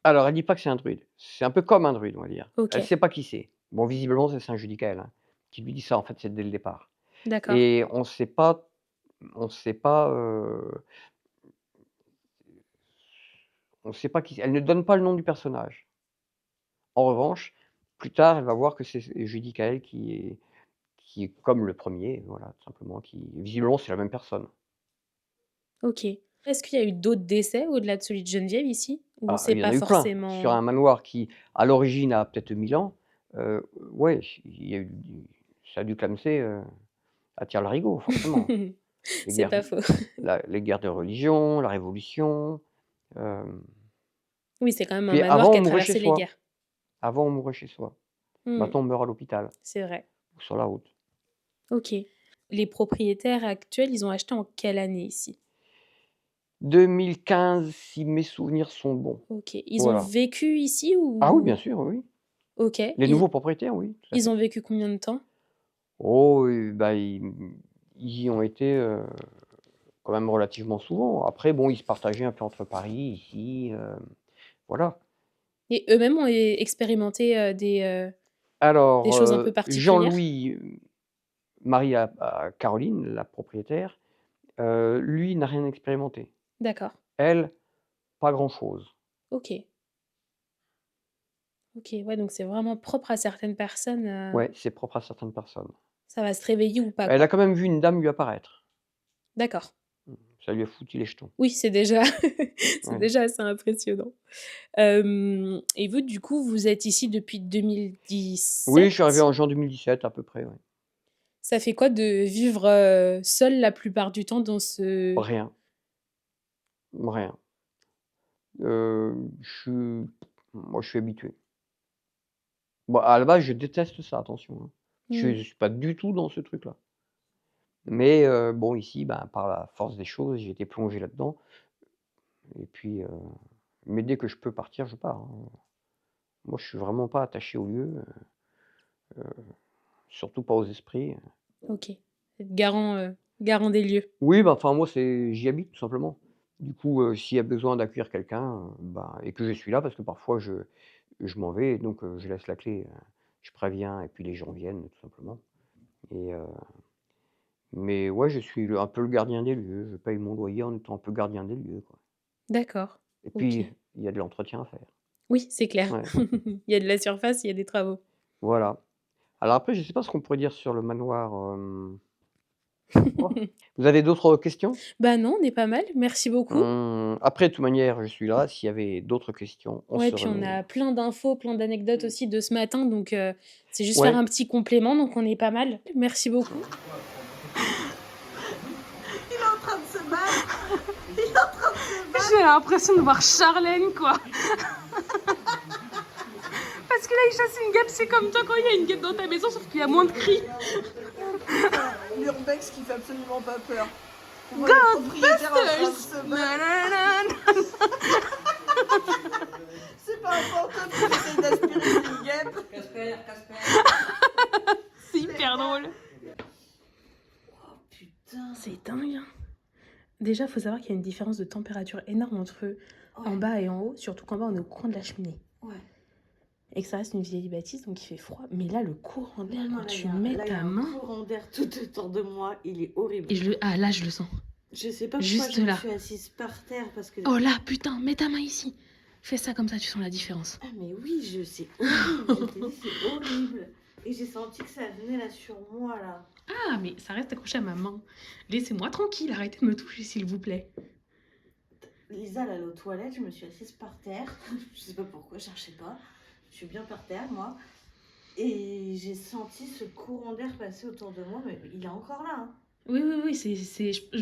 Alors elle dit pas que c'est un druide, c'est un peu comme un druide, on va dire. Elle OK, sait pas qui c'est. Bon visiblement c'est saint Judicaël, hein, qui lui dit ça en fait, c'est dès le départ d'accord. et on sait pas qui c'est. Elle ne donne pas le nom du personnage. En revanche, plus tard, elle va voir que c'est Judicaël qui est comme le premier, voilà, tout simplement, qui visiblement, c'est la même personne. OK. Est-ce qu'il y a eu d'autres décès au-delà de celui de Geneviève ici? Ou Ah, c'est il y en pas a eu plein. Sur forcément un manoir qui, à l'origine, a peut-être 1000 ans, ouais, il y a eu ça a dû clamser, à tire-larigot, forcément. Les c'est guerres pas faux. les guerres de religion, la révolution, hem, Oui, c'est quand même un puis manoir avant, qui on a mourait chez traversé les soi. guerres. Avant, on mourait chez soi. Mmh, Maintenant, on meurt à l'hôpital c'est vrai. ou sur la route. OK. Les propriétaires actuels, ils ont acheté en quelle année ici? 2015, si mes souvenirs sont bons. OK. Ils ont Voilà. vécu ici Ah oui, bien ou sûr, oui, oui. OK. Les nouveaux propriétaires, oui, tout à Ils fait. ont vécu combien de temps? Oh, bah, ils y ont été, quand même relativement souvent. Après bon, ils se partageaient un peu entre Paris, ici, voilà. Et eux-mêmes ont expérimenté, des Alors, choses un peu particulières? Jean-Louis, mari à Caroline, la propriétaire, lui n'a rien expérimenté. D'accord. Elle, pas grand-chose. OK. OK, ouais, donc c'est vraiment propre à certaines personnes, Ouais, c'est propre à certaines personnes. ça va se réveiller ou pas, Elle a quoi. quand même vu une dame lui apparaître. D'accord. Mmh, ça lui a foutu les jetons. Oui, c'est déjà c'est Ouais. déjà assez impressionnant. Et vous, du coup, vous êtes ici depuis Oui, je suis arrivé 2017? en juin 2017 à peu près, ouais. Ça fait quoi de vivre, seul la plupart du temps dans ce Rien, rien. Je suis moi, je suis habitué. Bon, à la base, je déteste ça, attention, hein. mmh, Je suis pas du tout dans ce truc-là. Mais bon, ici, ben, par la force des choses, j'ai été plongé là-dedans et puis, mais dès que je peux partir, je pars, hein. Moi, je suis vraiment pas attaché au lieu. surtout pas aux esprits. Ok. Être garant des lieux. Oui, bah, enfin moi j'y habite tout simplement. Du coup, s'il y a besoin d'accueillir quelqu'un, bah et que je suis là parce que parfois je m'en vais donc je laisse la clé, je préviens et puis les gens viennent tout simplement et mais ouais, je suis un peu le gardien des lieux. Je paye mon loyer en étant un peu gardien des lieux, quoi D'accord. et Ok. puis il y a de l'entretien à faire. Oui, c'est clair. Ouais, Il y a de la surface, il y a des travaux. voilà. Alors après, je sais pas ce qu'on pourrait dire sur le manoir, oh, vous avez d'autres questions? Bah non, on est pas mal. Merci beaucoup. Après de toute manière, je suis là, s'il y avait d'autres questions, on Ouais, se puis on remet a plein d'infos, plein d'anecdotes aussi de ce matin, donc c'est juste faire ouais. un petit complément, donc on est pas mal. Merci beaucoup. Il est en train de se battre. Il est en train de se battre. J'ai l'impression de voir Charlène, quoi. Parce que là, il chasse une guêpe, c'est comme toi quand il y a une guêpe dans ta maison, sauf qu'il y a moins de cris. L'urbex qui fait absolument pas peur. On voit le propriétaire en train de se battre. Nanana. C'est pas un fantôme qui essaye d'aspirer une guêpe. Casper. C'est hyper drôle. Oh putain. C'est dingue. Hein. Déjà, il faut savoir qu'il y a une différence de température énorme entre en bas et en haut, surtout qu'en bas, on est au coin de la cheminée. Ouais. Et que ça reste une vieille bâtisse, donc il fait froid. Mais là, le courant d'air, Non, quand là, tu il y a- mets là, il y a ta un main... courant d'air tout autour de moi, il est horrible. Ah, là, je le sens. Je sais pas pourquoi Juste je me là. suis assise par terre parce que. Oh là, putain, mets ta main ici. Fais ça comme ça, tu sens la différence. Ah mais oui, c'est horrible. Je t'ai dit, c'est horrible. Et j'ai senti que ça venait là sur moi là. Ah, mais ça reste accroché à ma main. Laissez-moi tranquille, arrêtez de me toucher, s'il vous plaît. Lisa, elle allait aux toilettes, je me suis assise par terre. Je sais pas pourquoi, je cherchais pas. Je suis bien par terre, moi. Et j'ai senti ce courant d'air passer autour de moi, mais il est encore là. Hein. Oui, je me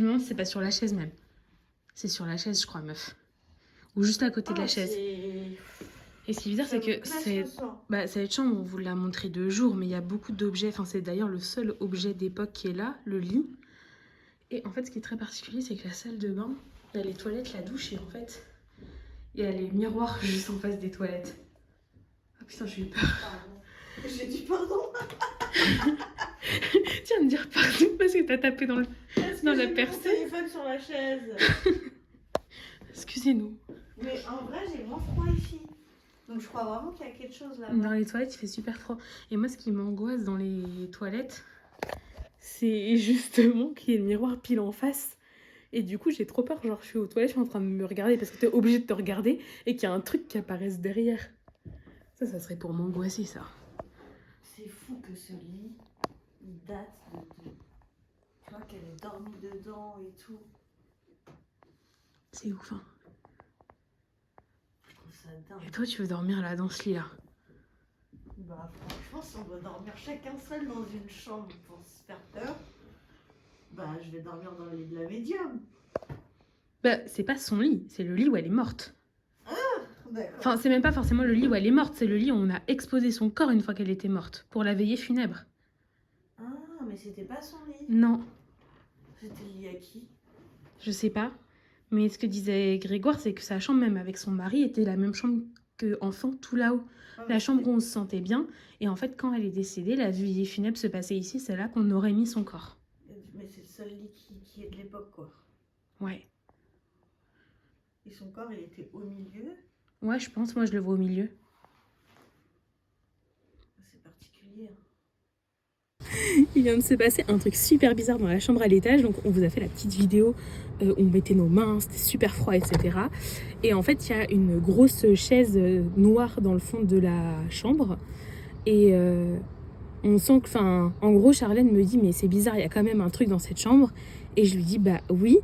demande si c'est pas sur la chaise même. C'est sur la chaise, je crois, meuf. Ou juste à côté de la chaise. Et ce qui est bizarre, c'est que cette chambre, on vous l'a montré 2 jours, mais il y a beaucoup d'objets. Enfin, c'est d'ailleurs le seul objet d'époque qui est là, le lit. Et en fait, ce qui est très particulier, c'est que la salle de bain, il y a les toilettes, la douche, et en fait, il y a les miroirs juste en face des toilettes. Ah putain, j'ai eu peur. Pardon. J'ai dit pardon. Tu viens de dire pardon parce que t'as tapé dans la personne. J'ai mon téléphone sur la chaise. Excusez-nous. Mais en vrai, j'ai moins froid ici. Donc je crois vraiment qu'il y a quelque chose là. Dans les toilettes, il fait super froid. Et moi, ce qui m'angoisse dans les toilettes, c'est justement qu'il y ait le miroir pile en face. Et du coup, j'ai trop peur. Genre, je suis aux toilettes, je suis en train de me regarder parce que t'es obligé de te regarder et qu'il y a un truc qui apparaisse derrière. Ça serait pour m'angoisser, ça. C'est fou que ce lit, il date de... Tu vois qu'elle est dormie dedans et tout. C'est ouf, hein. Je trouve ça dingue. Et toi, tu veux dormir là, dans ce lit-là? Bah franchement, si on doit dormir chacun seul dans une chambre pour se faire peur, bah je vais dormir dans le lit de la médium. Bah, c'est pas son lit, c'est le lit où elle est morte. D'accord. Enfin, c'est même pas forcément le lit où elle est morte, c'est le lit où on a exposé son corps une fois qu'elle était morte, pour la veillée funèbre. Ah, mais c'était pas son lit. Non, C'était le lit à qui? je sais pas. Mais ce que disait Grégoire, c'est que sa chambre, même avec son mari, était la même chambre que enfant, tout là-haut. La chambre où on se sentait bien. Et en fait, quand elle est décédée, la veillée funèbre se passait ici, c'est là qu'on aurait mis son corps. Mais c'est le seul lit qui est de l'époque, quoi. Ouais. Et son corps, il était au milieu. Ouais, je pense, moi je le vois au milieu. C'est particulier. Il vient de se passer un truc super bizarre dans la chambre à l'étage. Donc on vous a fait la petite vidéo où on mettait nos mains, c'était super froid, etc. Et en fait, il y a une grosse chaise noire dans le fond de la chambre. Et on sent que, en gros, Charlène me dit, mais c'est bizarre, il y a quand même un truc dans cette chambre. Et je lui dis, bah oui,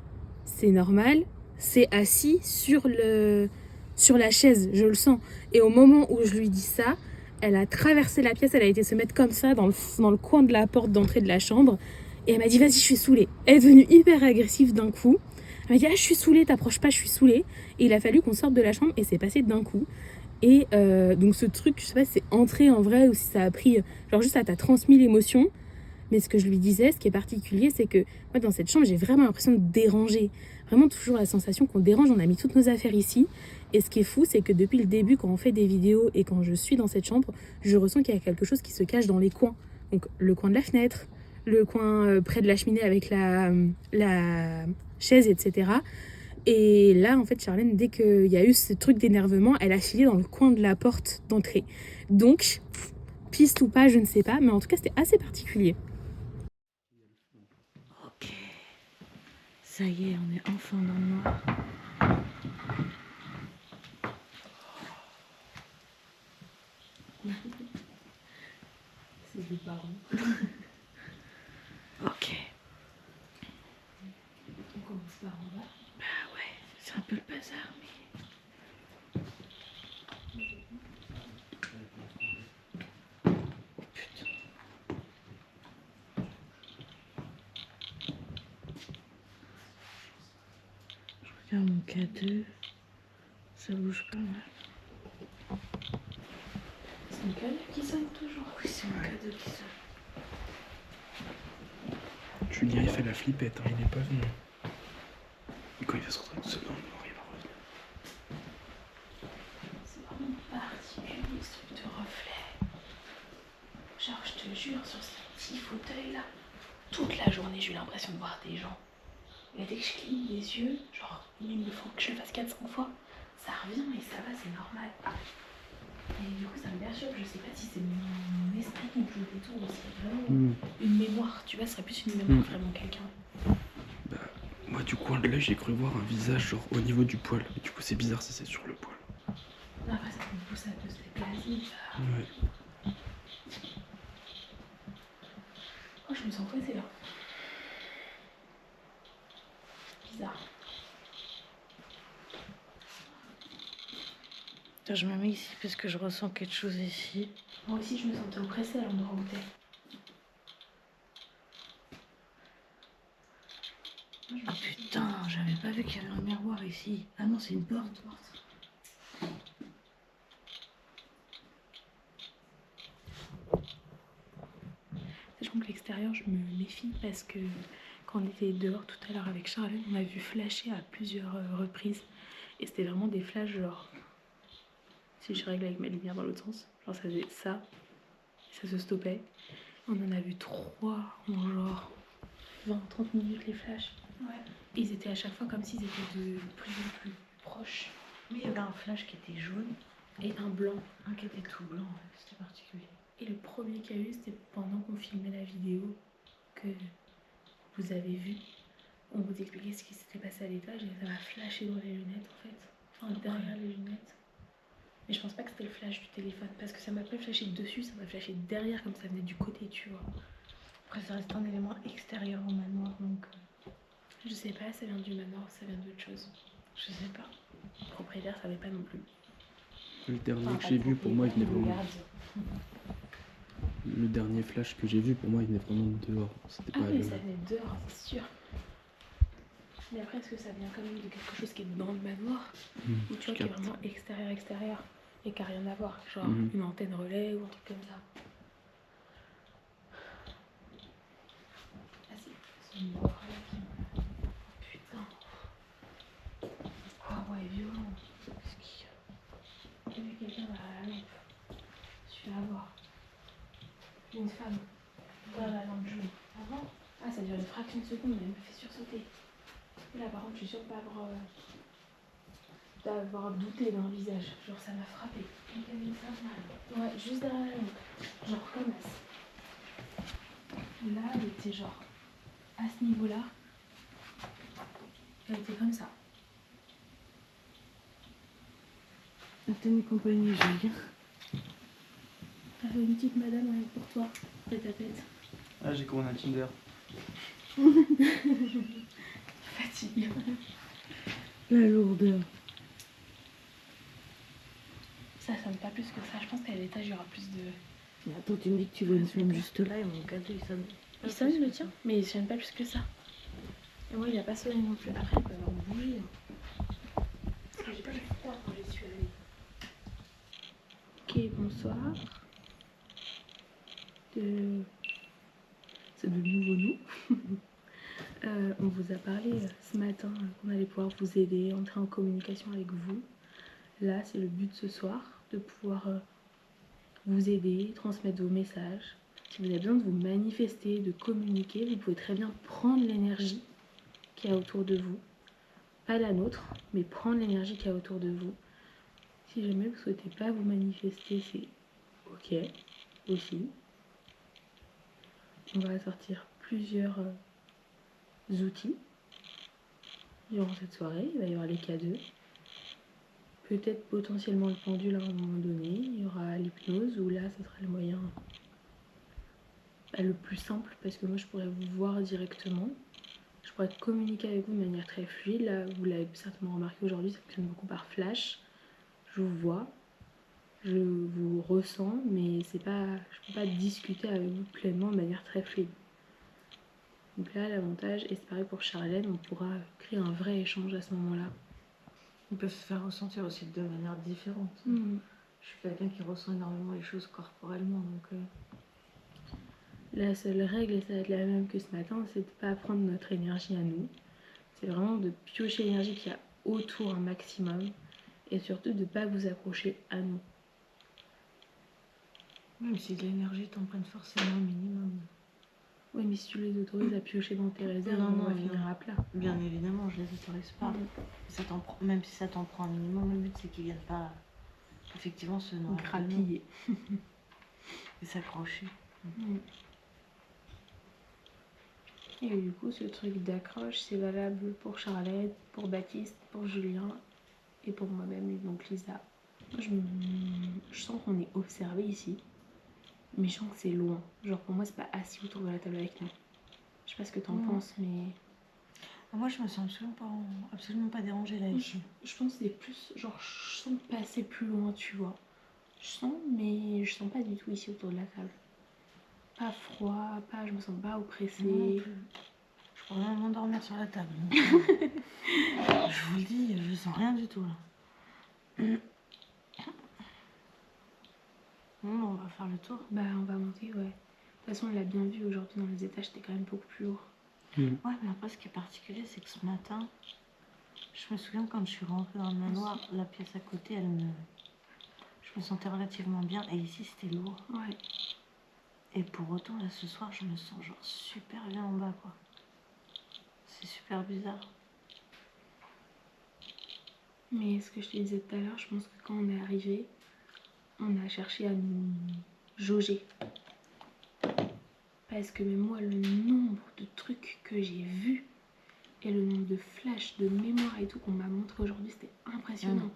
c'est normal, c'est assis sur la chaise, je le sens. Et au moment où je lui dis ça, elle a traversé la pièce, elle a été se mettre comme ça dans le coin de la porte d'entrée de la chambre. Et elle m'a dit, vas-y, je suis saoulée. Elle est devenue hyper agressive d'un coup. Elle m'a dit, ah, je suis saoulée, t'approches pas, je suis saoulée. Et il a fallu qu'on sorte de la chambre et c'est passé d'un coup. Et donc ce truc, je sais pas si c'est entré en vrai ou si ça a pris, genre juste ça t'a transmis l'émotion. Mais ce que je lui disais, ce qui est particulier, c'est que moi dans cette chambre, j'ai vraiment l'impression de déranger. Vraiment toujours la sensation qu'on dérange, on a mis toutes nos affaires ici. Et ce qui est fou, c'est que depuis le début, quand on fait des vidéos et quand je suis dans cette chambre, je ressens qu'il y a quelque chose qui se cache dans les coins. Donc le coin de la fenêtre, le coin près de la cheminée avec la chaise, etc. Et là, en fait, Charlène, dès qu'il y a eu ce truc d'énervement, elle a filé dans le coin de la porte d'entrée. Donc, piste ou pas, je ne sais pas, mais en tout cas, c'était assez particulier. Ok. Ça y est, on est enfin dans le noir. C'est des parents. Ok. On commence par en bas. Bah ouais, c'est un peu le bazar, mais... Oh putain. Je regarde mon K2. Ça bouge pas mal. C'est le canal qui sonne toujours. Oui, c'est mon K2 qui sonne. Julien il fait la flippette, hein, il n'est pas venu. Et quand il va se retrouver tout seul dans le noir, il va revenir. C'est vraiment particulier ce truc de reflet. Genre, je te jure, sur ce petit fauteuil là, toute la journée j'ai eu l'impression de voir des gens. Et dès que je cligne des yeux, genre, même il faut que je le fasse 400 fois, ça revient et ça va, c'est normal. Et du coup, ça me perturbe, je sais pas si c'est mon esprit qui me joue des tours ou si c'est vraiment une mémoire, tu vois, ce serait plus une mémoire vraiment quelqu'un. Bah, moi du coin de l'œil, j'ai cru voir un visage genre au niveau du poil. Et du coup, c'est bizarre si c'est sur le poil. Après, ça me pousse à te se déplacer. Ouais. Oh, je me sens pressée là. Bizarre. Attends, je me mets ici parce que je ressens quelque chose ici. Moi aussi, je me sentais oppressée à l'endroit où t'es. Oh putain, j'avais pas vu qu'il y avait un miroir ici. Ah non, c'est une porte. Sachant que l'extérieur, je me méfie parce que quand on était dehors tout à l'heure avec Charlotte, on a vu flasher à plusieurs reprises. Et c'était vraiment des flashs genre... Si je règle avec ma lumière dans l'autre sens, genre ça faisait ça, et ça se stoppait. On en a vu 3 en genre 20-30 minutes les flashs. Ouais. Et ils étaient à chaque fois comme s'ils étaient de plus en plus proches. Mais il y avait un flash qui était jaune, Et un blanc. un qui était tout blanc, ouais, c'était particulier. Et le premier qu'il y a eu, c'était pendant qu'on filmait la vidéo que vous avez vu. On vous expliquait ce qui s'était passé à l'étage et ça m'a flashé dans les lunettes en fait. Enfin, derrière les lunettes. Mais je pense pas que c'était le flash du téléphone parce que ça m'a pas flashé dessus, ça m'a flashé derrière comme ça venait du côté, tu vois. Après, ça reste un élément extérieur au manoir, donc Je sais pas, ça vient du manoir, ça vient d'autre chose. je sais pas. Le propriétaire savait pas non plus. Le dernier Enfin, que j'ai vu, pour moi, il venait le vraiment. garde. Le dernier flash que j'ai vu, pour moi, il venait vraiment de dehors. C'était Ah pas oui, le- ça venait dehors, c'est sûr. Mais après, est-ce que ça vient quand même de quelque chose qui est dans le manoir ou tu vois, qui est capte. vraiment extérieur et qui a rien à voir, genre Mhm. une antenne relais ou un truc comme ça. Ah si, c'est une voix relais qui me... Putain. Ah ouais, violent. Qu'est-ce qu'il y a? Il y avait quelqu'un derrière la lampe. Je vais la voir. Une femme derrière la lampe jaune. Ah bon? Ah, ça dure une fraction de seconde, mais elle me fait sursauter. Et là, par contre, je suis sûre de pas d'avoir douté d'un visage. Genre, ça m'a frappé. Il y avait une femme là. Ouais, juste derrière la lampe. Genre, comme ça. Là, elle était genre à ce niveau-là. Elle était comme ça. Tenez compagnie, Julien. T'as fait une petite madame rien que pour toi, tête à tête. Ah, j'ai commandé un Tinder. Fatigue. La lourdeur. Ça sonne pas plus que ça. Je pense qu'à l'étage, il y aura plus de... Mais attends, tu me dis que tu vois une femme juste là et mon K2 il sonne. Il sonne le tien, mais il sonne pas plus que ça. Et moi, il a pas sonné non plus. Après, il peut avoir bougé. Parce que j'ai pas eu froid quand j'y suis allée. Ok, bonsoir. C'est de nouveau nous. On vous a parlé ce matin qu'on allait pouvoir vous aider, entrer en communication avec vous. là, c'est le but ce soir, de pouvoir vous aider, transmettre vos messages. Si vous avez besoin de vous manifester, de communiquer, vous pouvez très bien prendre l'énergie qu'il y a autour de vous. Pas la nôtre, mais prendre l'énergie qu'il y a autour de vous. Si jamais vous ne souhaitez pas vous manifester, c'est ok aussi. On va sortir plusieurs outils durant cette soirée. Il va y avoir les K2. Peut-être potentiellement le pendule à un moment donné. Il y aura l'hypnose où là, ce sera le moyen le plus simple parce que moi, je pourrais vous voir directement. Je pourrais communiquer avec vous de manière très fluide. Là, vous l'avez certainement remarqué aujourd'hui, ça fonctionne beaucoup par flash. Je vous vois, je vous ressens, mais c'est pas, je ne peux pas discuter avec vous pleinement de manière très fluide. Donc là, l'avantage, et c'est pareil pour Charlène, on pourra créer un vrai échange à ce moment-là. Ils peuvent se faire ressentir aussi de manière différente. Je suis quelqu'un qui ressent énormément les choses corporellement, donc... La seule règle, et ça va être la même que ce matin, c'est de ne pas prendre notre énergie à nous. C'est vraiment de piocher l'énergie qu'il y a autour un maximum, et surtout de ne pas vous accrocher à nous. Même si l'énergie t'en prenne forcément un minimum. Oui, mais si tu les autorises à piocher dans tes réserves, on va finir à plat. Bien évidemment, je les autorise pas. Ça même si ça t'en prend un minimum, le but c'est qu'ils viennent pas effectivement se noyer. Grappiller. Et s'accrocher. Et du coup, ce truc d'accroche, c'est valable pour Charlotte, pour Baptiste, pour Julien et pour moi-même, donc Lisa. Je sens qu'on est observé ici, mais je sens que c'est loin. Genre pour moi, c'est pas assis autour de la table avec nous. Je sais pas ce que t'en penses, mais... Moi, je me sens absolument pas dérangée là ici. Je pense que c'est plus... Genre, je sens passer plus loin, tu vois. Je sens, mais je sens pas du tout ici autour de la table. Pas froid, je me sens pas oppressée. Je pourrais même m'endormir sur la table. Donc, je vous le dis, je sens rien du tout là. On va faire le tour. Bah, on va monter, ouais. De toute façon, on l'a bien vu aujourd'hui dans les étages, c'était quand même beaucoup plus lourd. Ouais, mais après, ce qui est particulier, c'est que ce matin, je me souviens quand je suis rentrée dans le manoir, la pièce à côté, je me sentais relativement bien. Et ici, c'était lourd. Ouais. Et pour autant, là, ce soir, je me sens genre super bien en bas, quoi. C'est super bizarre. Mais ce que je te disais tout à l'heure, je pense que quand on est arrivé, on a cherché à nous jauger. Parce que même moi, le nombre de trucs que j'ai vus et le nombre de flashs, de mémoire et tout qu'on m'a montré aujourd'hui, c'était impressionnant.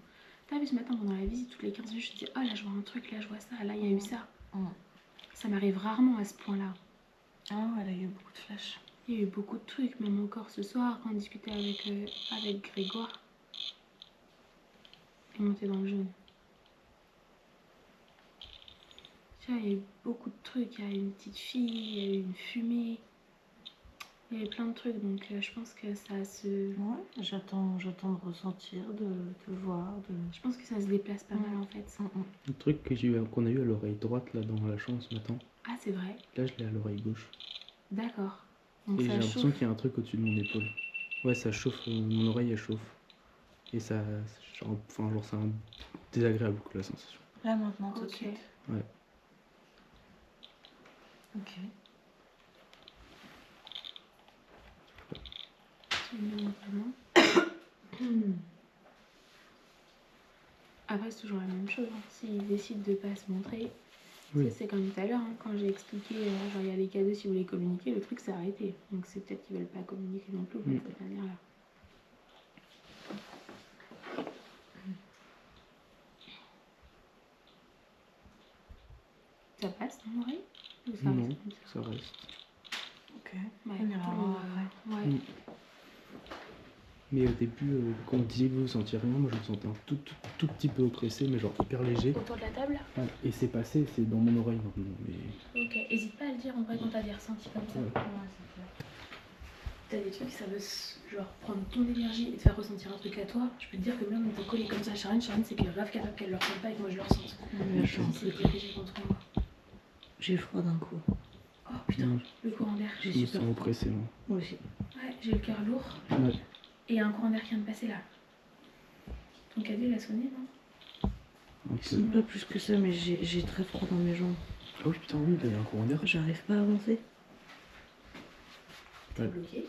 T'as vu ce matin pendant la visite, toutes les 15 minutes, je te dis, oh là je vois un truc, là je vois ça, là il y a eu ça. Ça m'arrive rarement à ce point-là. Ah ouais, là il y a eu beaucoup de flashs. Il y a eu beaucoup de trucs, même encore ce soir, quand on discutait avec Grégoire. Il est monté dans le jaune. Tu vois, il y a eu beaucoup de trucs. Il y a eu une petite fille, il y a eu une fumée. Il y a eu plein de trucs, donc je pense que ça se... Ouais, j'attends de ressentir, de te voir. Je pense que ça se déplace pas mal en fait. Le truc qu'on a eu à l'oreille droite là dans la chambre ce matin. Ah, c'est vrai. Là, je l'ai à l'oreille gauche. D'accord. Donc et j'ai ça l'impression chauffe. qu'il y a un truc au-dessus de mon épaule. Ouais, ça chauffe, mon oreille elle chauffe. Et ça, genre c'est un désagréable la sensation. Là maintenant, tout de Ok. suite. Ouais. Ok. Après, c'est toujours la même chose. Hein. S'ils décident de pas se montrer, Oui. c'est comme tout à l'heure, hein, quand j'ai expliqué, genre il y a les cadeaux si vous voulez communiquer, le truc s'est arrêté. Donc c'est peut-être qu'ils veulent pas communiquer non plus de cette manière-là. Ça passe dans l'oreille ou ça Non, reste comme ça? ça reste. Ok. Ouais, On ira voir après. ouais. Mais au début, quand on disait que vous sentiez rien, moi je me sentais un tout petit peu oppressé, mais genre hyper léger. Autour de la table là? Ouais, et c'est passé, c'est dans mon oreille maintenant. Mais... Ok, hésite pas à le dire en vrai quand t'as des ressentis comme ça. Ouais. T'as des trucs, ça veut genre prendre ton énergie et te faire ressentir un truc à toi. Je peux te dire que même on t'a collé comme ça à Charlène, c'est qu'elle est grave capable qu'elle le ressente pas et que moi je le ressente. C'est dirigé contre moi. J'ai froid d'un coup. Oh putain, le courant d'air, j'ai Je me super sens froid. oppressé. Moi. Moi aussi. Ouais, j'ai le cœur lourd Ouais. et il y a un courant d'air qui vient de passer là. Ton cadeau il a sonné, non? Un Je peu. sais pas plus que ça, mais j'ai très froid dans mes jambes. Ah oui, putain, oui, il y a un courant d'air. J'arrive pas à avancer. Ouais. Bloqué.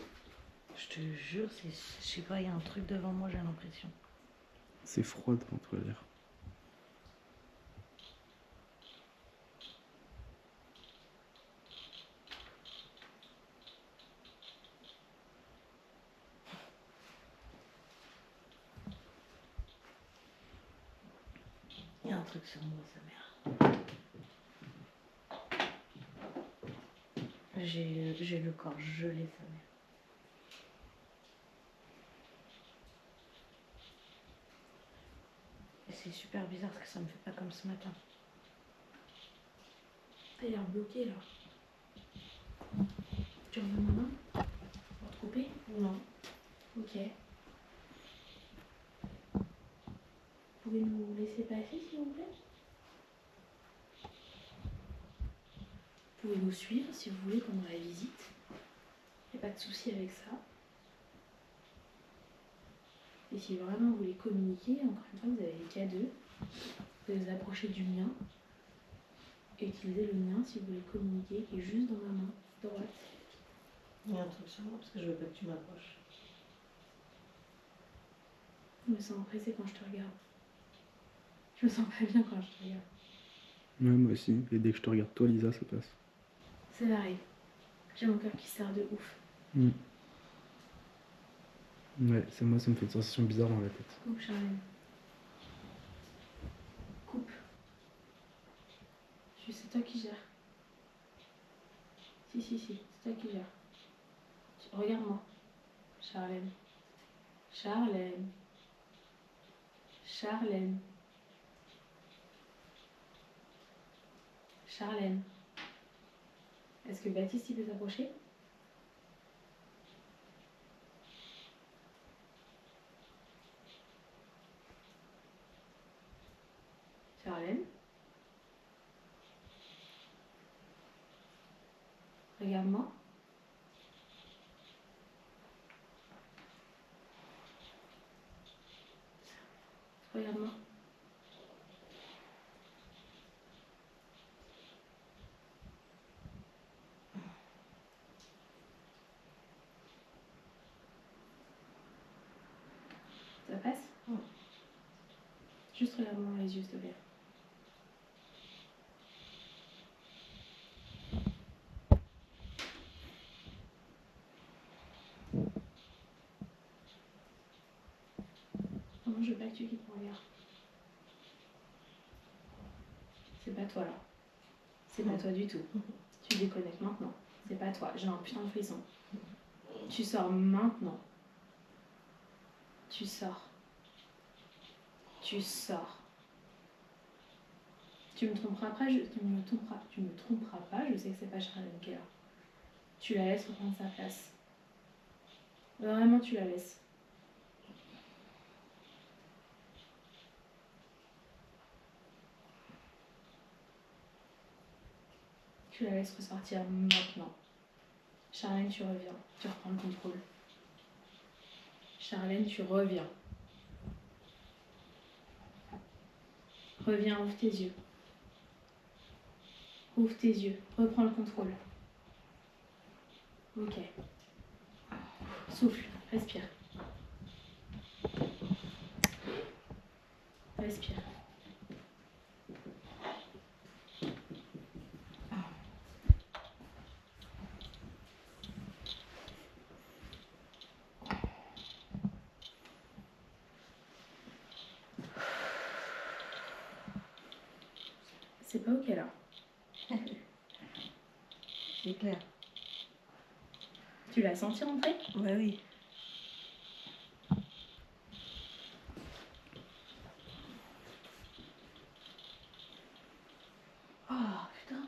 Je te jure, je sais pas, il y a un truc devant moi, j'ai l'impression. C'est froid devant toi l'air. Il y a un truc sur moi, sa mère. J'ai le corps gelé, sa mère. Et c'est super bizarre parce que ça me fait pas comme ce matin. T'as l'air bloqué là. Tu reviens maintenant pour te couper? Non. Ok. Vous pouvez nous laisser passer s'il vous plaît? Vous pouvez nous suivre si vous voulez pendant la visite. Il n'y a pas de souci avec ça. Et si vraiment vous voulez communiquer, encore une fois, vous avez les K2. Vous pouvez vous approcher du mien. Et utiliser le mien si vous voulez communiquer, qui est juste dans ma main droite. Il y a un truc sur moi parce que je veux pas que tu m'approches. Je me sens pressée quand je te regarde. Je me sens pas bien quand je te regarde. Ouais, moi aussi. Et dès que je te regarde, toi, Lisa, ça passe. C'est pareil. J'ai mon cœur qui serre de ouf. Mm. Ouais, c'est moi, ça me fait une sensation bizarre dans la tête. Coupe, Charlène. Coupe. C'est toi qui gères. Si, c'est toi qui gères. Regarde-moi. Charlène. Charlène. Charlène. Charlène. Est-ce que Baptiste il peut s'approcher? Charlène. Regarde-moi. Regarde-moi. Ça passe? Ouais. Juste regarde-moi dans les yeux, s'il te plaît. Non, je veux pas que tu quittes mon regard. C'est pas toi là. C'est pas toi du tout. Tu déconnectes maintenant. C'est pas toi. J'ai un putain de frisson. Tu sors maintenant. Tu sors. Tu sors. Tu me tromperas pas, tu me tromperas pas, je sais que c'est pas Charlène qui est là. Tu la laisses reprendre sa place. Vraiment, tu la laisses. Tu la laisses ressortir maintenant. Charlène, tu reviens. Tu reprends le contrôle. Charlène, tu reviens. Reviens, ouvre tes yeux. Ouvre tes yeux. Reprends le contrôle. Ok. Souffle. Respire. Respire. C'est pas ok là. C'est clair. Tu l'as senti rentrer? Bah oui. Oh putain.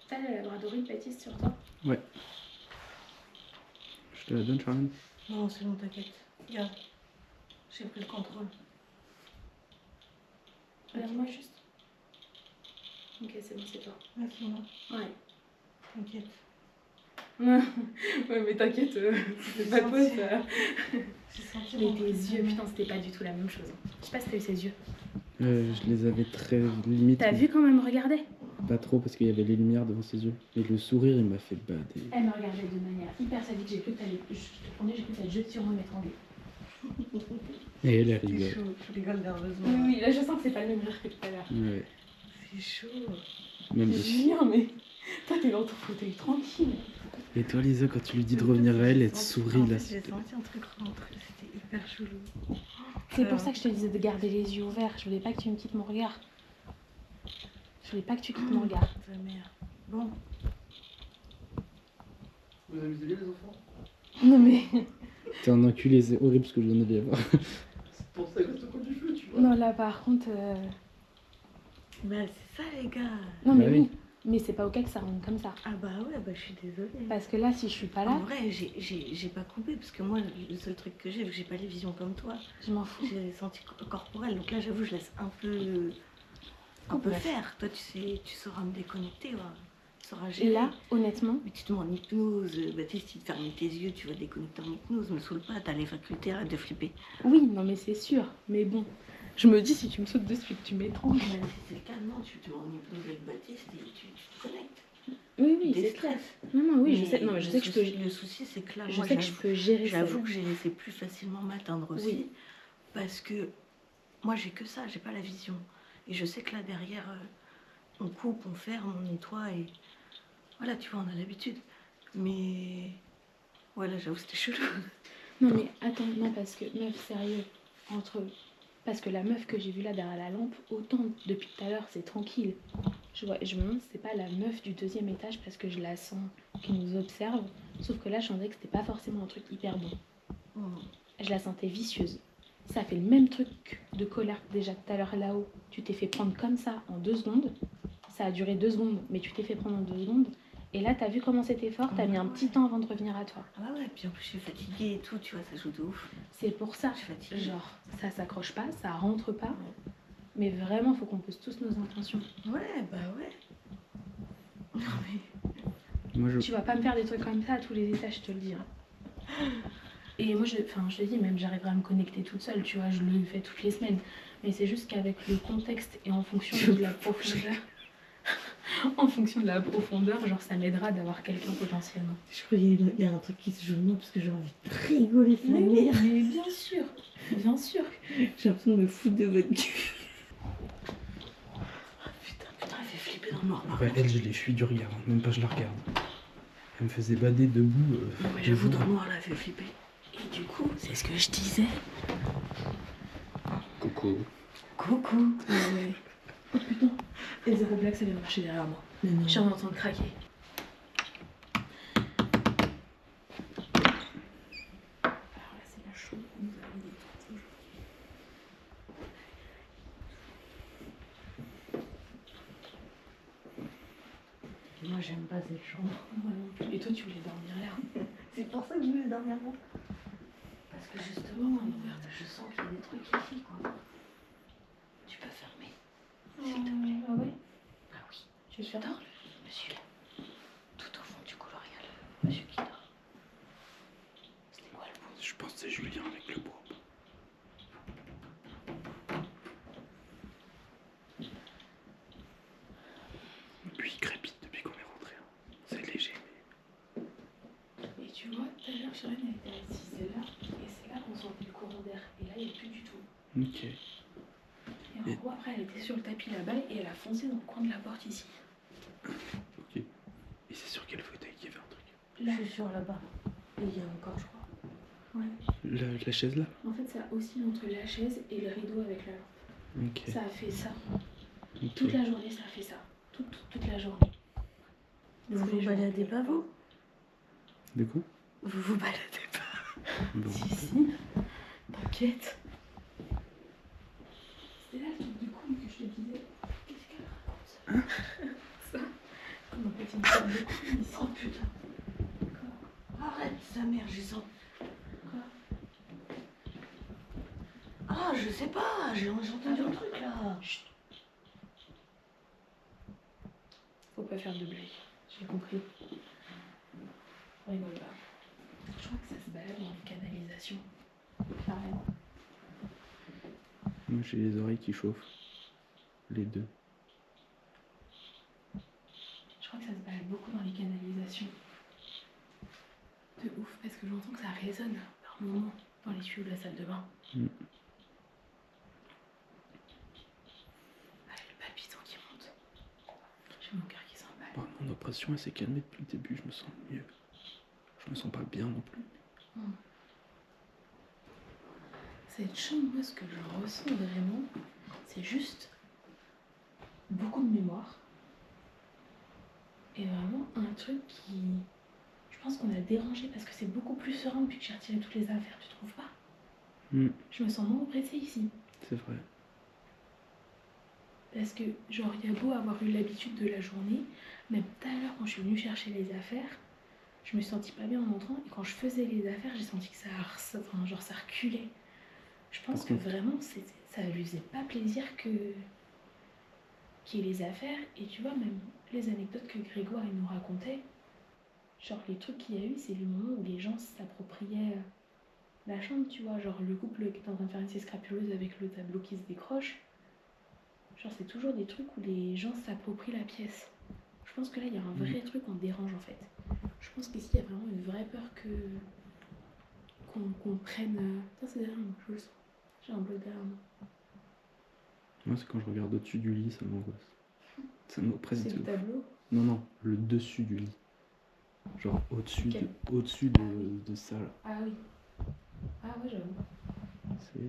T'as la labradorie de Baptiste sur toi? Ouais. Je te la donne, Charlène? Non, c'est bon, t'inquiète. Regarde. J'ai pris le contrôle. Regarde-moi juste. Ok, c'est bon, c'est toi. Ah, c'est moi. Ouais. T'inquiète. Ouais, mais t'inquiète, c'est pas toi ça. J'ai senti Mais mon tes truc. yeux, putain, c'était pas du tout la même chose. Je sais pas si t'as eu ses yeux. Je les avais très limite. T'as vu comment elle me regardait? Pas trop parce qu'il y avait les lumières devant ses yeux. Et le sourire, il m'a fait bader. Elle me regardait de manière hyper sadique. J'ai cru que t'allais. Je te promets, j'ai cru que t'allais te jeter sur moi et m'étrangler. Et elle C'est rigole. chaud, tu rigoles nerveusement. Oui, oui, là je sens que c'est pas le même rire que tout à l'heure. Ouais. C'est chaud. Même Mais Julien, mais toi t'es dans ton fauteuil tranquille. Et toi, Lisa, quand tu lui dis de revenir à elle, elle te sourit là. J'ai senti un truc rentrer, c'était hyper chelou. C'est pour ça que je te disais de garder les yeux ouverts. Je voulais pas que tu me quittes mon regard. Je voulais pas que tu quittes mon regard. Ta mère. Bon. Vous amusez bien les enfants? Non mais. T'es un enculé, c'est horrible ce que je viens de dire. C'est pour ça que je te colle du feu, tu vois. Non là par contre. Bah c'est ça les gars. Non mais Bah oui. oui. Mais c'est pas ok que ça rentre comme ça. Ah bah ouais, bah je suis désolée. Parce que là, si je suis pas En là, vrai, j'ai pas coupé parce que moi, le seul truc que j'ai, vu que j'ai pas les visions comme toi, je m'en fous. j'ai les sentis corporels. Donc là, j'avoue, je laisse un peu Ouais. faire. Toi, tu sauras me déconnecter, ouais. Tu sauras Et gérer. là, honnêtement, Mais tu te mets en hypnose, Baptiste, il te ferme tes yeux, tu vas déconnecter en hypnose, me saoule pas, t'as les facultés, arrête de flipper. oui, non mais c'est sûr. Mais bon, je me dis si tu me sautes dessus, que tu m'étranges. Mais si c'est le cas, non, tu te mets en hypnose avec Baptiste et tu te connectes. Oui, oui, c'est Déstresse. clair. Non, non, oui, je Mais sais. Non, mais je sais que je peux. Le souci, c'est que là, Je moi, sais que je peux gérer ça. j'avoue que j'ai laissé plus facilement m'atteindre aussi. Oui. Parce que moi, j'ai que ça, j'ai pas la vision. Et je sais que là, derrière, on coupe, on ferme, on nettoie et. Voilà, tu vois, on a l'habitude. Mais. Voilà, j'avoue, c'était chelou. Non mais attends, non parce que meuf, sérieux, entre parce que la meuf que j'ai vue là derrière la lampe, autant depuis tout à l'heure c'est tranquille. Je me demande si c'est pas la meuf du deuxième étage parce que je la sens qui nous observe. Sauf que là je sentais que c'était pas forcément un truc hyper bon. Je la sentais vicieuse. Ça fait le même truc de colère que déjà tout à l'heure là-haut. Tu t'es fait prendre comme ça en 2 secondes. Ça a duré 2 secondes, mais tu t'es fait prendre en 2 secondes. Et là, t'as vu comment c'était fort, t'as mis un petit temps avant de revenir à toi. Ah ouais, puis en plus, je suis fatiguée et tout, tu vois, ça joue de ouf. C'est pour ça, Je suis fatiguée. genre, ça s'accroche pas, ça rentre pas. Mais vraiment, faut qu'on pose tous nos intentions. Ouais, bah ouais. Non mais. Moi, je... Tu vas pas me faire des trucs comme ça à tous les étages, je te le dis. Hein. Et moi, je te dis, même j'arriverai à me connecter toute seule, tu vois, je le fais toutes les semaines. Mais c'est juste qu'avec le contexte et en fonction de la profondeur, en fonction de la profondeur, genre ça m'aidera d'avoir quelqu'un potentiellement. Je crois qu'il y a un truc qui se joue de moi parce que j'ai envie de rigoler, c'est la merde. Mais bien sûr, bien sûr. J'ai l'impression de me foutre de votre gueule. Putain, elle fait flipper dans le noir. par Ouais, contre. elle, je l'ai fui du regard, hein. Même pas je la regarde. Elle me faisait bader debout. Non, mais j'avoue, dans le noir, là, elle fait flipper. Et du coup, c'est ce que je disais. Coucou. Coucou. Oh putain, et zéro blague, ça vient de marcher derrière moi. Mais non. Je suis en train de craquer. Alors là, c'est la chaude. On nous a mis des trucs toujours. Moi, j'aime pas cette chambre. Moi non plus. Et toi, tu voulais dormir là? C'est pour ça que je voulais dormir là. Parce que justement, je sens qu'il y a des trucs ici, quoi. Tu peux fermer, s'il te plaît. Ah ouais? Ah oui. Tu veux faire Dors, le monsieur là. Tout au fond du couloir, il y a le monsieur qui dort. C'était quoi le bruit? Je pense que c'est Julien avec le bois. Lui, il crépite depuis qu'on est rentré. Hein. C'est léger, mais... Et tu vois, tout à l'heure, Sharon était assise là, et c'est là qu'on sentait le courant d'air. Et là, il n'y a plus du tout. Ok. Et en gros, après, elle était sur le tapis là-bas et elle a foncé dans le coin de la porte ici. Ok. Et c'est sur quel fauteuil qu'il y avait un truc? Là, Je suis sur là-bas. Et il y a encore, je crois. ouais. La chaise là? En fait, ça oscille entre la chaise et le rideau avec la lampe. Ok. Ça a fait ça. Ok. Toute la journée, ça a fait ça. Toute la journée. Vous vous baladez pas, vous? De quoi? Vous vous baladez pas? Bon. Si. T'inquiète. C'est là le truc du coup que je te disais. Qu'est-ce qu'elle raconte ça? Comme un petit truc de couille ici. Oh putain. Arrête, sa mère, j'ai senti. Quoi? Ah, je sais pas, j'ai entendu un truc là. Chut. Faut pas faire de blagues. J'ai compris. Rigole pas. Je crois que ça se balade dans les canalisations. Carrément. Moi, j'ai les oreilles qui chauffent. les deux. Je crois que ça se balade beaucoup dans les canalisations. De ouf, parce que j'entends que ça résonne par moments dans les tuyaux de la salle de bain. Mm. Ah, le palpitant qui monte. J'ai mon cœur qui s'emballe. Bon, mon oppression elle s'est calmée depuis le début, je me sens mieux. Je me sens pas bien non plus. Cette chambre, moi, ce que je ressens vraiment, c'est juste beaucoup de mémoire. Et vraiment un truc qui... Je pense qu'on a dérangé parce que c'est beaucoup plus serein depuis que j'ai retiré toutes les affaires, tu trouves pas? Je me sens moins oppressée ici. C'est vrai. Parce que, genre, il y a beau avoir eu l'habitude de la journée, même tout à l'heure, quand je suis venue chercher les affaires, je me suis sentie pas bien en entrant, et quand je faisais les affaires, j'ai senti que ça reculait. Je pense que vraiment, ça lui faisait pas plaisir qu'il y ait les affaires, et tu vois, même les anecdotes que Grégoire il nous racontait, genre les trucs qu'il y a eu, c'est les moments où les gens s'appropriaient la chambre, tu vois, genre le couple qui est en train de faire une sieste scrapuleuse avec le tableau qui se décroche. Genre c'est toujours des trucs où les gens s'approprient la pièce. Je pense que là il y a un vrai truc en dérange en fait. Je pense qu'ici il y a vraiment une vraie peur qu'on prenne... Putain c'est derrière moi, je le sens. J'ai un bloc derrière moi. Moi c'est quand je regarde au-dessus du lit, ça m'angoisse. Ça m'oppresse. C'est le tableau? Non, le dessus du lit. Genre au-dessus de ça là. Ah oui. Ah ouais j'avoue.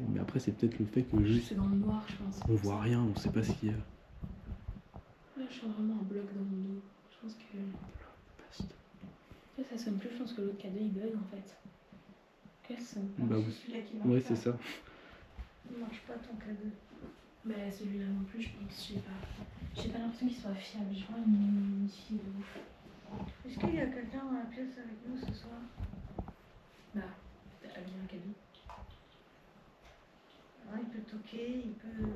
Mais après c'est peut-être le fait que juste C'est dans le noir je pense. on voit rien, on sait pas ce qu'il y a. Là je sens vraiment un bloc dans mon dos. Je pense que... Là, ça sonne plus, je pense que l'autre cadeau il bug en fait. Quel sonne pas? Bah oui. Celui-là qui marche Ouais pas. c'est ça. Il marche pas ton cadeau. Mais celui-là non plus je pense, je sais pas. J'ai pas l'impression qu'il soit fiable, j'ai vraiment une fille de ouf. Est-ce qu'il y a quelqu'un dans la pièce avec nous ce soir? Bah, t'as bien un cadeau. Ah, il peut toquer, il peut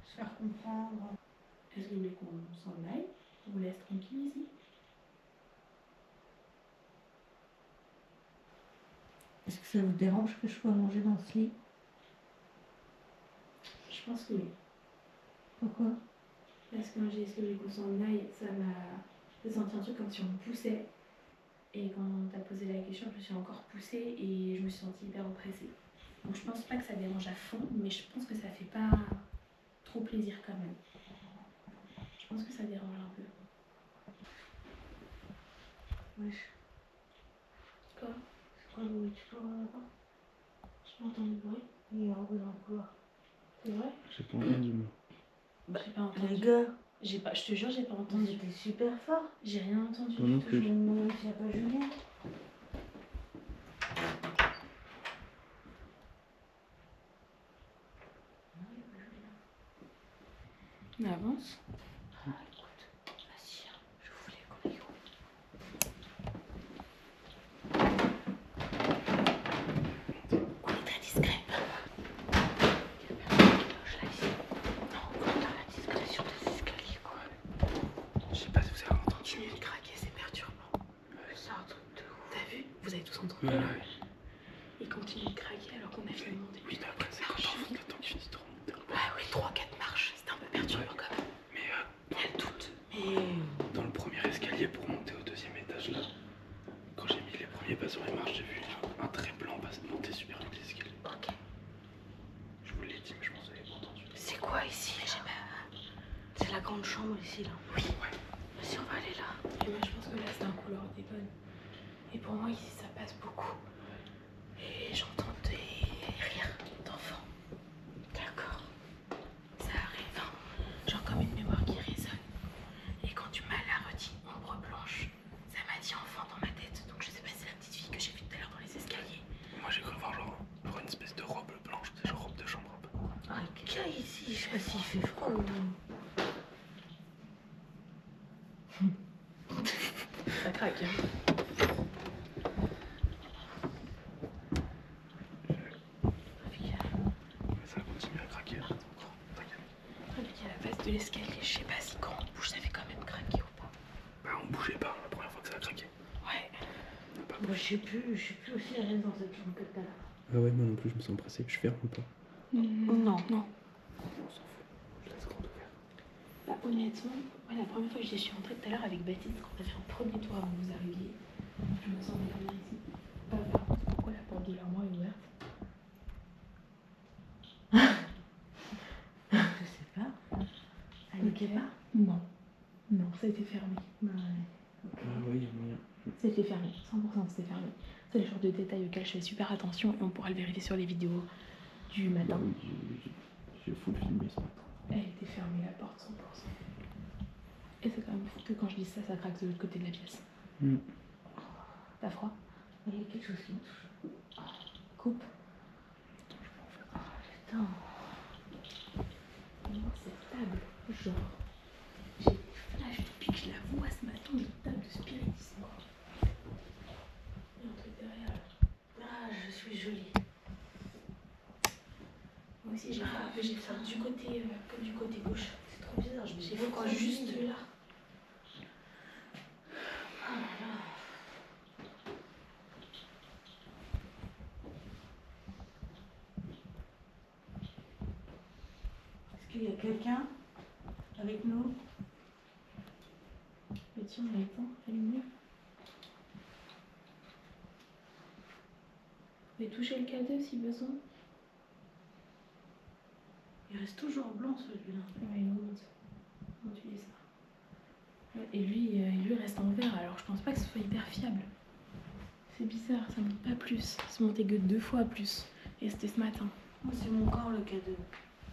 se faire comprendre. Est-ce qu'il voulait qu'on s'en aille? On vous laisse tranquille ici? Est-ce que ça vous dérange que je sois allongée dans ce lit? Je pense que oui. Pourquoi? Parce que quand j'ai essayé qu'on s'en aille, ça m'a fait sentir un truc comme si on me poussait. Et quand t'as posé la question, je me suis encore poussée et je me suis sentie hyper oppressée. Donc je pense pas que ça dérange à fond, mais je pense que ça fait pas trop plaisir quand même. Je pense que ça dérange un peu. Wesh. Quoi? C'est quoi le bruit? Tu peux voir là-bas? J'ai pas entendu le bruit. Il y a un bruit dans le couloir. C'est vrai? J'ai pas entendu moi. J'ai pas entendu. Les gars, Je te jure, j'ai pas entendu. c'était super fort. J'ai rien entendu. Moi non Je plus. me demande s'il n'y a pas Julien. On avance. Ah, écoute, vas-y, je voulais qu'on aille où? On est très discret. Non, on a la discrétion des escaliers, quoi. Je sais pas si vous avez entendu. Continuer de craquer, c'est perturbant. C'est un truc de ouf. T'as vu? Vous avez tous entendu? Ouais. Il continue de craquer alors qu'on a fini de monter. Oui, après c'est quand on monte, le temps qu'il finisse de remonter. Ah oui, 3-4 marches, c'était un peu perturbant quand même. Mais Il y a le doute. dans le premier escalier pour monter au deuxième étage là, quand j'ai mis les premiers pas sur les marches, j'ai vu un trait blanc monter super vite les escaliers. Ok. Je vous l'ai dit, mais je pense que vous avez pas entendu. C'est quoi ici? Je sais pas. C'est la grande chambre ici, là. Oui. Vas-y, on va aller là. Et moi je pense que là c'est un couloir des bonnes. Et pour moi ici ça passe beaucoup. Et j'entends des rires d'enfants. D'accord. Ça arrive, hein. Genre comme une mémoire qui résonne. Et quand tu m'as la redit ombre blanche, ça m'a dit enfant dans ma tête. Donc je sais pas si c'est la petite fille que j'ai vue tout à l'heure dans les escaliers. Moi j'ai cru voir genre une espèce de robe blanche, c'est genre robe de chambre un peu. Ah, quelqu'un ici, je sais pas s'il fait froid ou non. Ça craque, hein. Ça continue à craquer. Avec à la base de l'escalier, je sais pas si quand on bouge ça fait quand même craquer ou pas. Bah on bougeait pas la première fois que ça a craqué. Ouais. Moi, je sais plus aussi aller dans cette chambre que tout à l'heure. Ah ouais, moi non plus, je me sens pressé. Je ferme ou pas? Non. Non. On s'en fout. Je laisse Bah, honnêtement, moi, la première fois que je suis rentrée tout à l'heure avec Baptiste, quand on a fait un premier tour avant que vous arriviez, je me sentais pas bien ici. Par contre, pourquoi la porte de l'armoire est ouverte? Je sais pas. Elle Ok. est pas. Non. Non, ça a été fermé. Bah ouais. Ok. Ah oui, il y a moyen. C'était fermé, 100% c'était fermé. C'est le genre de détail auquel je fais super attention et on pourra le vérifier sur les vidéos du matin. Oui, j'ai full filmé ce matin. Elle était fermée, la porte, 100%. Et c'est quand même fou que quand je dis ça, ça craque de l'autre côté de la pièce. Mm. T'as froid? Il y a quelque chose qui me touche. Coupe. Putain. Non, cette table, genre, j'ai des flashs depuis que je la vois ce matin, une table de spiritisme. Il y a un truc derrière là. Ah, je suis jolie. Moi aussi j'ai frappé du côté, comme du côté gauche. C'est trop bizarre. Je me J'ai dis pourquoi frappé juste là. Ah là là. Est-ce qu'il y a quelqu'un avec nous? Mais tiens, on a le temps, allumé. Vous pouvez toucher le cadeau si besoin. Il reste toujours blanc celui-là. Ouais, il monte. Comment tu dis ça? Ouais, et lui reste en vert, alors je pense pas que ce soit hyper fiable. C'est bizarre, ça monte pas plus. C'est monté que 2 fois plus. Et c'était ce matin. Moi, c'est mon corps le cadeau.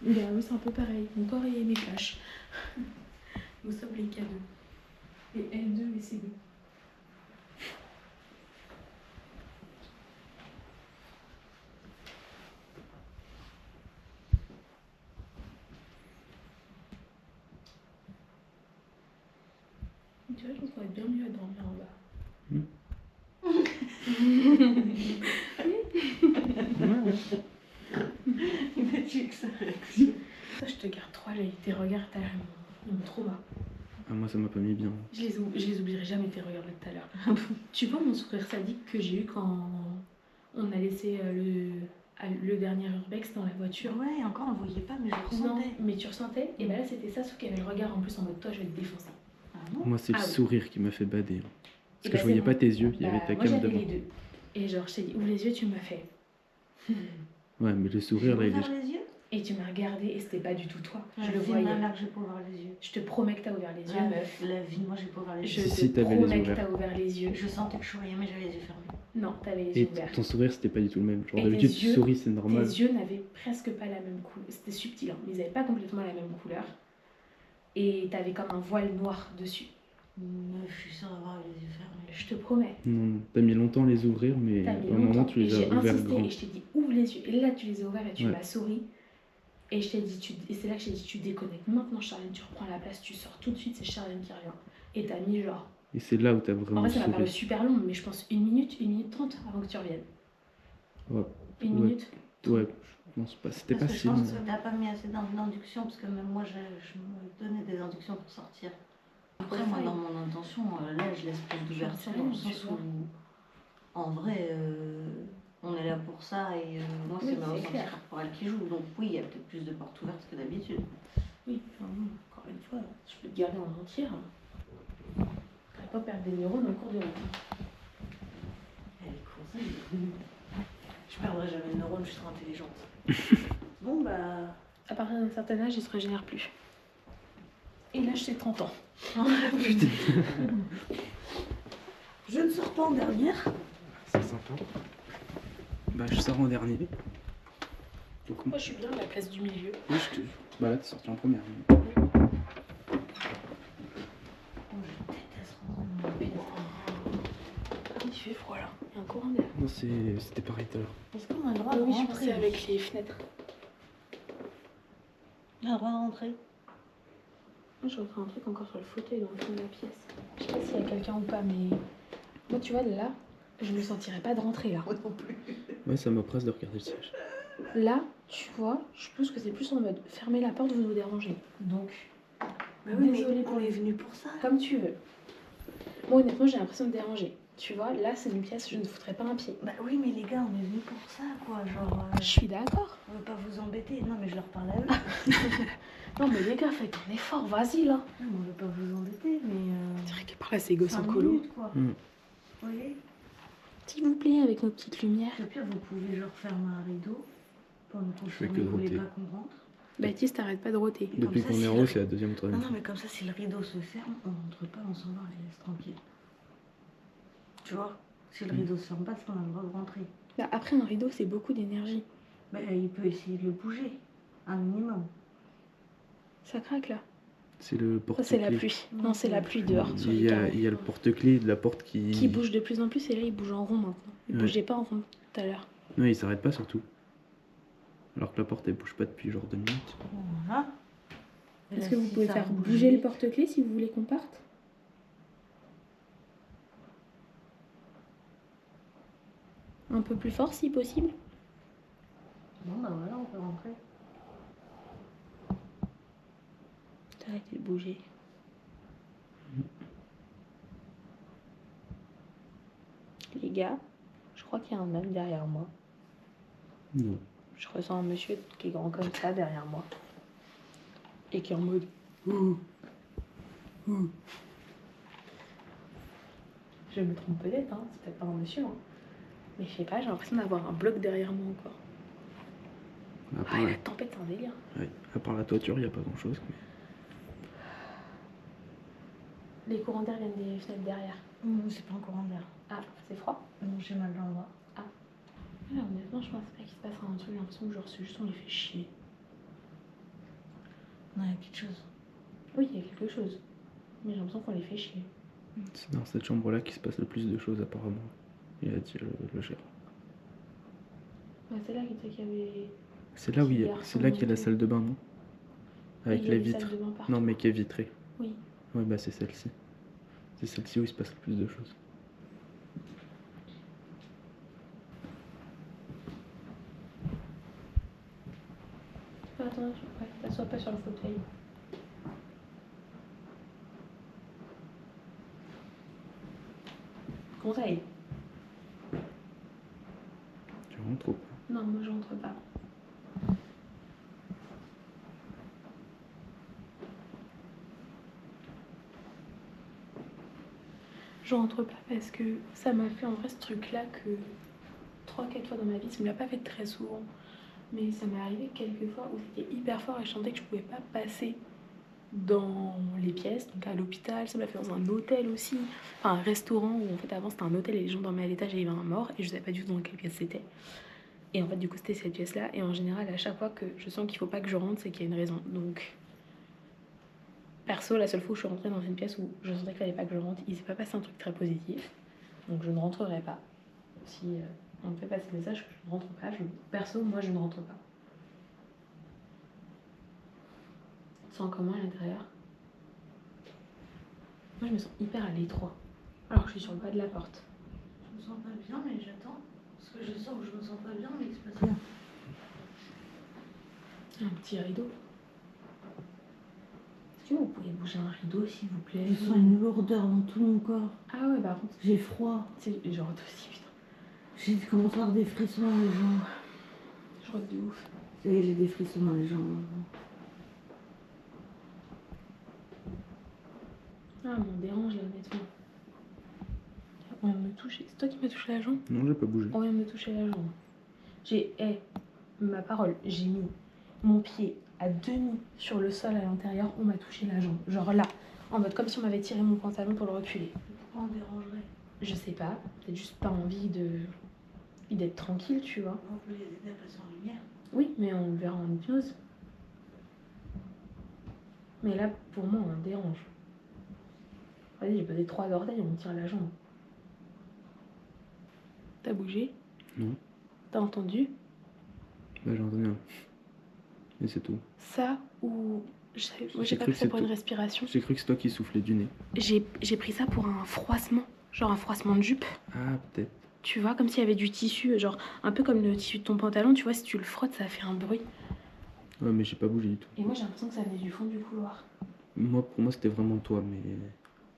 Bah oui, c'est un peu pareil. Mon corps et mes flashs. Nous sommes les cadeaux. Et L2 et C2. Tu vois, je me trouvais bien mieux à dormir en bas. Il m'a dit que ça réaction. Ça, je te garde trop à l'œil. Tes regards, t'as ils m'ont trop bas. Ah, moi, ça m'a pas mis bien. Je les oublierai jamais, tes regards de tout à l'heure. Tu vois mon sourire sadique que j'ai eu quand on a laissé le dernier urbex dans la voiture? Ouais, encore on voyait pas, mais je Non, ressentais. mais tu ressentais? Et bah là, c'était ça, sauf qu'il y avait le regard en plus en mode toi, je vais te défoncer. Ah bon? Moi, c'est le Ah oui. sourire qui m'a fait bader. Hein. Et Parce que bah, je voyais c'est pas bon. tes yeux, il y avait Bah, ta moi, cam j'avais devant. les deux. Et genre, je t'ai dit, ouvre les yeux, tu m'as fait. Ouais, mais le sourire, là, il ouvert est. les yeux? Et tu m'as regardé et c'était pas du tout toi. Je le Dis voyais. ma mère que j'ai pas ouvert les yeux. Je te promets que t'as ouvert les yeux, Ouais, meuf. la vie, moi j'ai pas ouvert les Je yeux. Si, te t'avais les yeux promets que ouverts. t'as ouvert les yeux. Je sentais que je voyais, mais j'avais les yeux fermés. Non, t'avais les Et yeux ouverts. ton sourire, c'était pas du tout le même. Genre, Et d'habitude, tes tu yeux- souris, c'est normal. Tes yeux n'avaient presque pas la même couleur. C'était subtil, hein. Ils n'avaient pas complètement la même couleur. Et t'avais comme un voile noir dessus. Meuf, je suis sûre d'avoir les yeux fermés. Je te promets. Non, t'as mis longtemps à les ouvrir, mais T'as à mis un moment, longtemps. tu Et les j'ai as ouverts insisté grands. et je t'ai dit ouvre les yeux. Et là, tu les as ouverts et tu Ouais. m'as souri. Et je t'ai dit, et c'est là que je t'ai dit, tu déconnectes. Maintenant, Charlène, tu reprends la place, tu sors tout de suite, c'est Charlène qui revient. Et t'as mis genre. Et c'est là où t'as En vraiment vrai, ça m'a paru souri. super long, mais je pense 1 minute 30 avant que tu reviennes. Ouais. 1 Ouais. minute. Ouais, je pense pas. C'était pas Parce que si je long. pense que t'as pas mis assez d'induction, parce que même moi, je me donnais des inductions pour sortir. Après, moi, dans mon intention, là, je laisse plus d'ouverture dans le sens où, en vrai, on est là pour ça et moi, Oui, c'est ma c'est ressenti clair. corporel qui joue. Donc, oui, il y a peut-être plus de portes ouvertes que d'habitude. Oui, enfin, bon, encore une fois, je peux te garder en entière. Je ne pas perdre des neurones en cours de route. Elle est course. Je perdrai jamais de neurones, je suis trop intelligente. Bon, bah. À partir d'un certain âge, il se régénère plus. Et là, j'ai 30 ans. Putain. Je ne sors pas en dernière. C'est sympa. Bah, je sors en dernier. Donc, Moi, je suis bien à la place du milieu. moi, bah là, t'es sorti en première. Oh, je déteste rentrer dans mon pièce. Il fait froid là. Il y a un courant d'air. Non, c'était pareil tout à l'heure. Est-ce qu'on a le droit de Oui, je rentrer? pensais avec les fenêtres. On a le droit de rentrer. Moi, je refais un truc encore sur le fauteuil dans le fond de la pièce. Je sais pas s'il y a quelqu'un ou pas, mais moi, tu vois, là, je me sentirais pas de rentrer là. Moi non plus. Ouais, ça m'oppresse de regarder le siège. Là, tu vois, je pense que c'est plus en mode fermez la porte, vous nous dérangez. Donc, Bah oui, désolée mais pour on les est venu pour ça. comme tu veux. Moi, honnêtement, j'ai l'impression de déranger. Tu vois, là, c'est une pièce, je ne foutrais pas un pied. Bah oui, mais les gars, on est venus pour ça, quoi. Genre, Je suis d'accord. on veut pas vous embêter. Non, mais je leur parle à eux. Non, mais les gars, faites un effort, vas-y, là. Non, mais on veut pas vous embêter, mais. C'est vrai que par là, c'est gosses en 5 colo. minutes, quoi. Mm. Vous voyez? S'il vous plaît, avec nos petites lumières. Au pire, vous pouvez genre fermer un rideau pendant qu'on fais tourne, que vous voulez roter. pas qu'on rentre. Baptiste, t'arrêtes pas de roter. Comme Depuis ça, qu'on si est en le- haut, c'est la deuxième ou troisième Non, fois. mais comme ça, si le rideau se ferme, on rentre pas, on s'en va, on les laisse tranquilles. Tu vois? Si le rideau se ferme pas, c'est qu'on a le droit de rentrer. Bah, après, un rideau, c'est beaucoup d'énergie. Mais il peut essayer de le bouger, un minimum. Ça craque, là. C'est le Ça, porte-clés. c'est la pluie. Non, c'est la pluie dehors. Sur les carreaux. Il y a le porte-clés de la porte Qui bouge de plus en plus, et là, il bouge en rond maintenant. Il Ouais. bougeait pas en rond tout à l'heure. Non, il s'arrête pas surtout. Alors que la porte, elle bouge pas depuis genre 2 minutes. Voilà. Et Est-ce là, que vous si pouvez ça faire a bougé- bouger le porte-clés si vous voulez qu'on parte? Un peu plus fort si possible. Bon, bah voilà, on peut rentrer. T'as arrêté de bouger. Les gars, je crois qu'il y a un homme derrière moi. Non. Je ressens un monsieur qui est grand comme ça derrière moi. Et qui est en mode... Ouh. Ouh. Je me trompe peut-être, hein. C'est peut-être pas un monsieur. Hein. Mais je sais pas, j'ai l'impression d'avoir un bloc derrière moi encore. À part, Ah, la tempête, c'est un délire. ouais, à part la toiture, il n'y a pas grand-chose. Les courants d'air viennent des fenêtres derrière. C'est pas un courant d'air. Ah, c'est froid? Non, j'ai mal dans le bras. Ah, honnêtement, je pense pas qu'il se passera un truc. J'ai l'impression que genre, c'est juste on les fait chier. Non, il y a quelque chose. Oui, il y a quelque chose. Mais j'ai l'impression qu'on les fait chier. C'est dans cette chambre-là qu'il se passe le plus de choses apparemment. Il a dit le gérant. Ouais, c'est là qu'il disait qu'il y avait... C'est là où il y a, Garçon c'est là qu'il y a la et tout. salle de bain, non? Avec il y a les des salles vitres. de bain partout. Non, mais qui est vitrée. Oui. Ouais, bah c'est celle-ci. C'est celle-ci où il se passe le plus de choses. Fais attention, ouais, t'assois pas sur le fauteuil. Conseil. Tu rentres ou pas? Non, moi je rentre pas. Je rentre pas parce que ça m'a fait en vrai ce truc-là que 3-4 fois dans ma vie, ça me l'a pas fait très souvent. Mais ça m'est arrivé quelques fois où c'était hyper fort et je sentais que je pouvais pas passer dans les pièces, donc à l'hôpital, ça me l'a fait dans un hôtel aussi, enfin un restaurant où en fait avant c'était un hôtel et les gens dormaient à l'étage et il y avait un mort et je savais pas du tout dans quelle pièce c'était. Et en fait du coup c'était cette pièce là et en général à chaque fois que je sens qu'il faut pas que je rentre c'est qu'il y a une raison. Donc perso la seule fois où je suis rentrée dans une pièce où je sentais qu'il fallait pas que je rentre, il s'est pas passé un truc très positif, donc je ne rentrerai pas. Si on me fait passer le message que je ne rentre pas, perso moi je ne rentre pas. Sans comment à l'intérieur. Moi je me sens hyper à l'étroit. Alors que je suis sur le pas de la porte. Je me sens pas bien, mais j'attends. Parce que je sens que je me sens pas bien, mais il se passe rien. Un petit rideau. Est-ce que vous pouvez bouger un rideau s'il vous plaît? Je sens une lourdeur dans tout mon corps. Ah ouais par contre. J'ai froid. C'est genre aussi putain. J'ai commencé à avoir des frissons dans les jambes. Je rote de ouf. Ça y est, j'ai des frissons dans les jambes. Ah on dérange là honnêtement. On vient de me toucher. C'est toi qui m'as touché la jambe? Non, j'ai pas bougé. On vient de me toucher la jambe. J'ai, ma parole, j'ai mis mon pied à demi sur le sol à l'intérieur, on m'a touché la jambe. Genre là, en mode comme si on m'avait tiré mon pantalon pour le reculer. Pourquoi on dérangerait? Je sais pas, peut-être juste pas envie d'être tranquille, tu vois. On peut les aider à passer en lumière. Oui, mais on le verra en hypnose. Mais là, pour moi, on dérange. Vas-y, j'ai posé 3 orteils, on me tire la jambe. T'as bougé? Non. T'as entendu? Bah j'ai entendu un. Et c'est tout. Ça ou... Moi, J'ai j'ai pas cru pris que ça pour c'est une tout. respiration. J'ai cru que c'est toi qui soufflais du nez. J'ai pris ça pour un froissement. Genre un froissement de jupe. Ah, peut-être. Tu vois, comme s'il y avait du tissu, genre un peu comme le tissu de ton pantalon, tu vois, si tu le frottes, ça fait un bruit. Ouais, mais j'ai pas bougé du tout. Et moi, j'ai l'impression que ça venait du fond du couloir. Moi, pour moi, c'était vraiment toi, mais.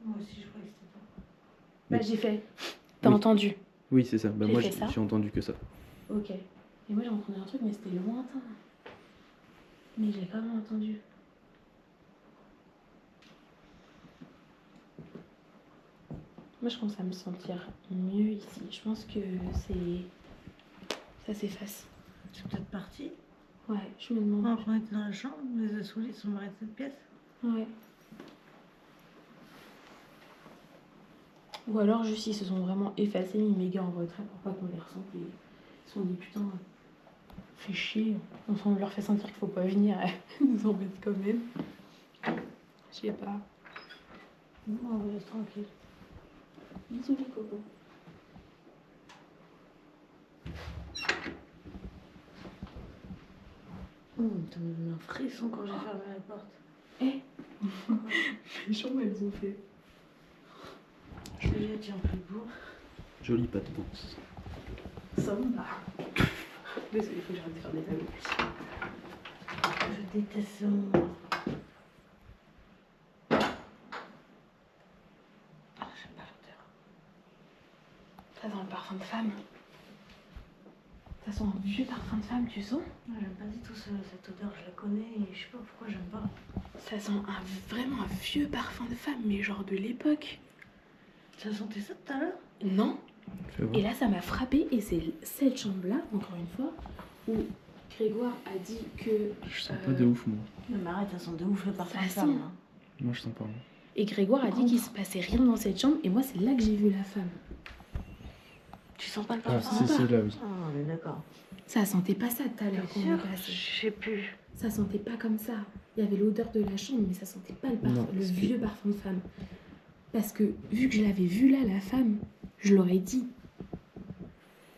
Moi aussi, je croyais que c'était toi. Bah, Mais- j'ai fait. T'as Oui. entendu? Oui, c'est ça. Bah, J'ai moi, fait ça. j'ai entendu que ça. Ok. Et moi j'ai entendu un truc, mais c'était lointain. Mais j'ai quand même entendu. Moi je commence à me sentir mieux ici. Je pense que ça s'efface. C'est peut-être parti. Ouais, je me demande. Après, on était dans la chambre, les souliers sont barrés de cette pièce. Ouais. Ou alors juste ils se sont vraiment effacés, mis méga en retrait pour pas qu'on les ressente. Et ils se sont dit putain, fait chier. On leur fait sentir qu'il faut pas venir, ils nous embêtent quand même. Je sais pas. Non, on va rester tranquille. Bisous les cocos. T'as mis un frisson quand j'ai fermé la porte. Eh les chambres elles ont fait. Je l'ai dit en plus beau. Jolie pas de danse. Ça me va. Désolée, il faut que j'arrête de faire des tableaux. Je déteste ce moment. Ah, j'aime pas l'odeur. Ça sent le parfum de femme. Ça sent un vieux parfum de femme, tu sens? Ah, j'aime pas du tout cette odeur, je la connais et je sais pas pourquoi j'aime pas. Ça sent vraiment un vieux parfum de femme, mais genre de l'époque. Ça sentait ça tout à l'heure? Non. Fais voir. Et là, ça m'a frappé, et c'est cette chambre-là, encore une fois, où Grégoire a dit que. Je sens pas de ouf, moi. Non mais arrête, ça sent de ouf le parfum de Ça femme. sent. Hein. Moi, je sens pas. Moi. Et Grégoire a dit qu'il se passait rien dans cette chambre, et moi, c'est là que j'ai vu la femme. Tu sens pas le Ah, parfum? c'est là, oui. Ah, on est d'accord. Ça sentait pas ça tout à l'heure T'es quand on est sûr? passé. Je sais plus. Ça sentait pas comme ça. Il y avait l'odeur de la chambre, mais ça sentait pas le, Non, le parce que- vieux parfum de femme. Parce que vu que je l'avais vue là, la femme, je l'aurais dit.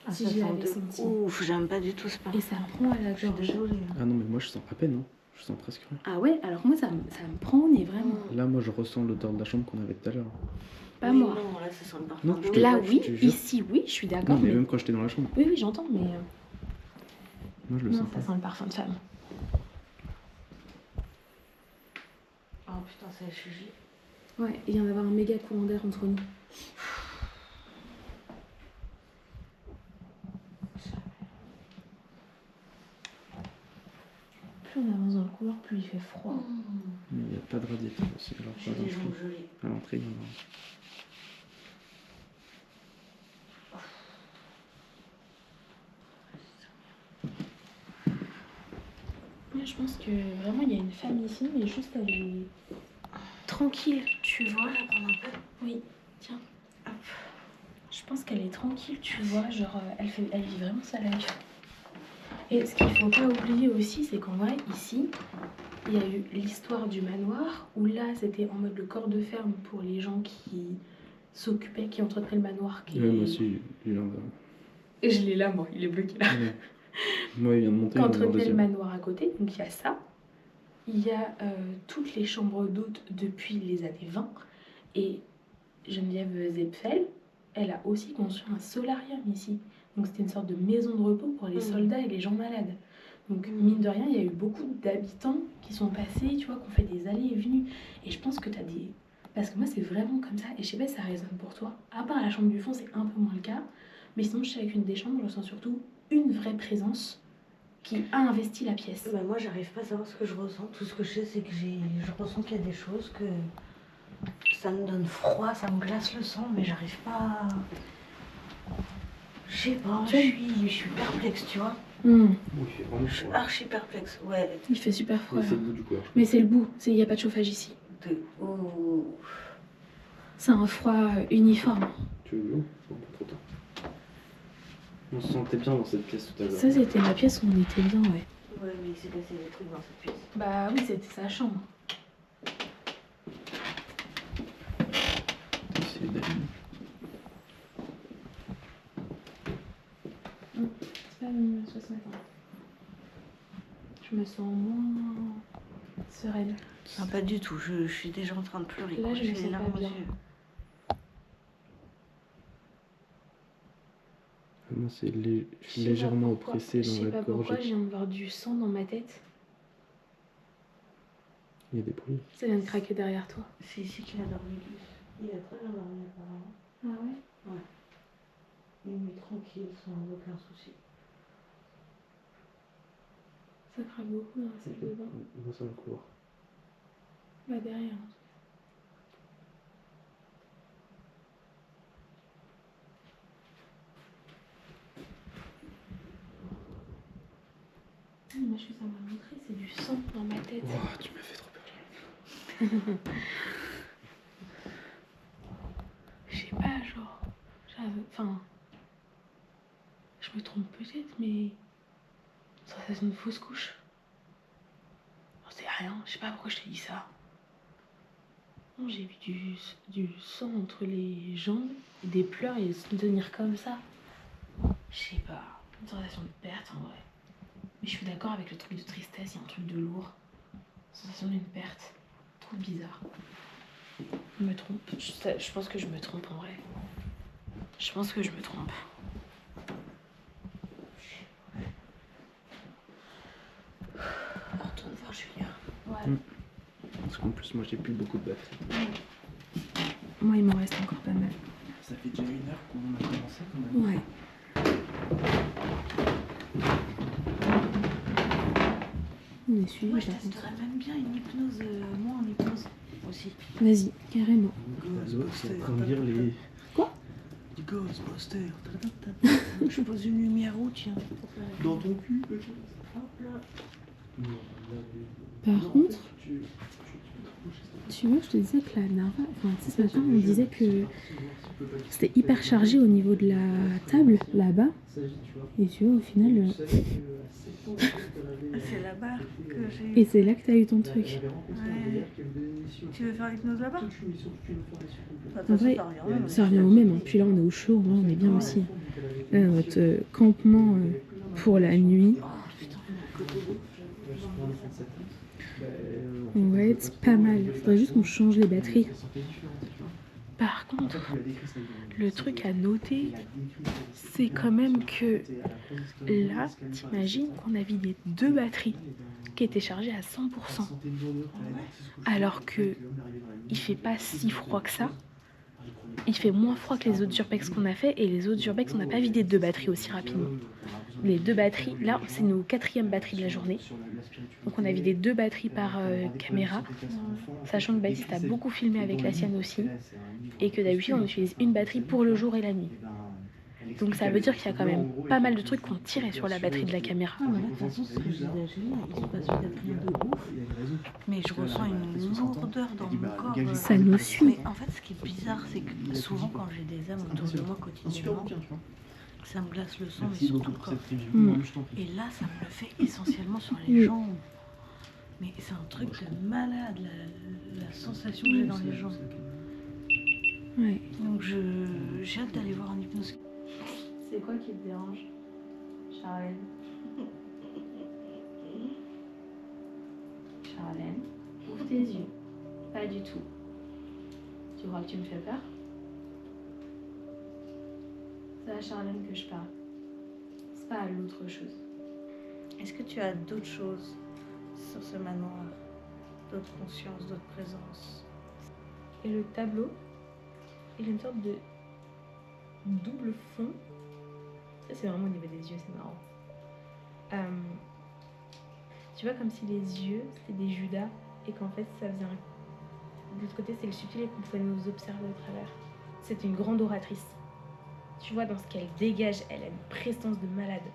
Ah, Si ça je sent l'avais de senti. ouf, j'aime pas du tout ce parfum. Et ça me prend à la Je suis gorge. désolée. Ah non, mais moi, je sens à peine, hein. Je sens presque rien. Ah ouais, alors moi, ça me prend au nez, vraiment. Là, moi, je ressens l'odeur de la chambre qu'on avait tout à l'heure. Pas Oui, moi. Non, là ça sent le parfum Non, de je ouf. te- Là, je oui. te jure. Ici, oui, je suis Non, d'accord. mais Mais... même quand j'étais dans la chambre, Oui, oui, j'entends, mais moi, je le non, sens ça pas. sent le parfum de femme. Oh putain, ça a changé. Ouais, il vient d'avoir un méga courant d'air entre nous. Plus on avance dans le couloir, plus il fait froid. Mais il n'y a pas de radiateur aussi. Alors, J'ai pas des dans le jambes fond. gelées. À l'entrée, il y en a. Moi, je pense que vraiment, il y a une femme ici, mais juste elle est tranquille, tu vois. Voilà, prendre un peu. Oui, tiens. Hop. Je pense qu'elle est tranquille, tu vois. Genre, elle vit vraiment sa life. Et ce qu'il faut pas oublier aussi, c'est qu'en vrai, ici, il y a eu l'histoire du manoir, où là, c'était en mode le corps de ferme pour les gens qui s'occupaient, qui entretenaient le manoir. Qui... Ouais, moi aussi, il y en a. Et je l'ai là, moi, il est bloqué là. Ouais. Moi, il vient de monter, Qui il y en a un entretenait le deuxième. manoir à côté, donc il y a ça. Il y a toutes les chambres d'hôtes depuis les années 20. Et Geneviève Zepfel, elle a aussi construit un solarium ici. Donc c'était une sorte de maison de repos pour les soldats et les gens malades. Donc mine de rien, il y a eu beaucoup d'habitants qui sont passés, tu vois, qui ont fait des allées et venues. Et je pense que tu as des... Parce que moi, c'est vraiment comme ça. Et je sais pas si ça résonne pour toi. À part la chambre du fond, c'est un peu moins le cas. Mais sinon, je sais avec une des chambres, je sens surtout une vraie présence qui a investi la pièce. Bah, moi, j'arrive pas à savoir ce que je ressens. Tout ce que je sais, c'est que je ressens qu'il y a des choses que ça me donne froid, ça me glace le sang, mais j'arrive pas à... Je sais pas, je suis perplexe, tu vois. Oui, il fait vraiment Je suis froid. archi perplexe, ouais. Il fait super froid. Mais c'est le bout du couloir. Mais c'est le bout, il n'y a pas de chauffage ici. De ouf. C'est un froid uniforme. Tu veux de l'eau? Non, pas trop tard. On se sentait bien dans cette pièce tout à l'heure. Ça, c'était la pièce où on était bien, ouais. Ouais, mais il s'est passé des trucs dans cette pièce. Bah oui, c'était sa chambre. C'est d'aller. C'est pas venu ce matin. Je me sens moins sereine. Ah, pas du tout, je suis déjà en train de pleurer. Là, quoi. je me J'ai les sens larmes pas aux bien. yeux. Moi, c'est Je sais légèrement pas pourquoi- oppressé Je dans sais la pas gorge. pourquoi, je viens de voir du sang dans ma tête. Il y a des bruits. Ça vient de craquer derrière toi. C'est ici qu'il a dormi, lui. Il a très bien dormi, apparemment. Ah ouais? Ouais. Mais tranquille, sans aucun souci. Ça craque beaucoup dans la salle de bain. Moi, ça me court. Bah derrière. Moi, ça m'a montré, c'est du sang dans ma tête. Oh, tu m'as fait trop peur. Je sais pas, genre. Enfin. Je me trompe peut-être, mais. Sensation de fausse couche. J'en sais rien, je sais pas pourquoi je t'ai dit ça. Non, j'ai vu du sang entre les jambes, et des pleurs et se tenir comme ça. Je sais pas, une sensation de perte en vrai. Mais je suis d'accord avec le truc de tristesse, il y a un truc de lourd. Sensation d'une perte. Trop bizarre. Je me trompe. Je pense que je me trompe en vrai. Je pense que je me trompe. On retourne voir Julien. Ouais. Parce qu'en plus, moi, j'ai plus beaucoup de batterie. Moi, il m'en reste encore pas mal. Ça fait déjà 1 heure qu'on a commencé quand même. Ouais. On est suivi Moi, je par contre. testerais même bien une hypnose, moi en hypnose aussi. Vas-y, carrément. C'est comme dire les... Quoi? Les Ghostbusters. Je pose une lumière où, tiens. Dans ton cul. Hop là. Par contre, tu vois, je te disais que la Narva, enfin, tu sais, ce matin, on disait que c'était hyper chargé au niveau de la table, là-bas. Et tu vois, au final... C'est là-bas que j'ai. Et c'est là que t'as eu ton truc. Ouais. Tu veux faire l'hypnose là-bas? En vrai, ça revient au même. Hein. Puis là, on est au chaud, là, on est bien aussi. Là, notre campement pour la nuit. On va être pas mal. Il faudrait juste qu'on change les batteries. Par contre, le truc à noter, c'est quand même que là, t'imagines qu'on a vidé 2 batteries qui étaient chargées à 100%. Alors que il fait pas si froid que ça. Il fait moins froid que les autres urbex qu'on a fait, et les autres urbex, on n'a pas vidé 2 batteries aussi rapidement. Les 2 batteries, là, c'est nos 4e batteries de la journée. Donc on a vidé 2 batteries par caméra, sachant que Baptiste a beaucoup filmé avec la sienne aussi, et que d'habitude on utilise une batterie pour le jour et la nuit. Donc ça veut dire qu'il y a quand même pas mal de trucs qu'on tirait sur la batterie de la caméra. Ah, mais là, de toute façon, c'est ce que je disais à Julien, il se passe peut-être rien de ouf, mais je ressens une lourdeur dans mon corps. Ça nous suit. Mais en fait, ce qui est bizarre, c'est que souvent, quand j'ai des âmes autour de moi quotidiennement, ça me glace le sang, mais sur tout le corps. Et là, ça me le fait essentiellement sur les jambes. Mais c'est un truc de malade, la sensation que j'ai dans les jambes. Ouais. Donc j'ai hâte d'aller voir un hypnose. C'est quoi qui te dérange, Charlène? Charlène, ouvre tes yeux. Pas du tout. Tu crois que tu me fais peur? C'est à Charlène que je parle. C'est pas à l'autre chose. Est-ce que tu as d'autres choses sur ce manoir? D'autres consciences, d'autres présences? Et le tableau, il a une sorte de double fond. Ça, c'est vraiment au niveau des yeux, c'est marrant. Tu vois, comme si les yeux, c'était des Judas, et qu'en fait, ça vient... De l'autre côté, c'est le subtil et qu'on pouvait nous observer au travers. C'est une grande oratrice. Tu vois, dans ce qu'elle dégage, elle a une prestance de malade.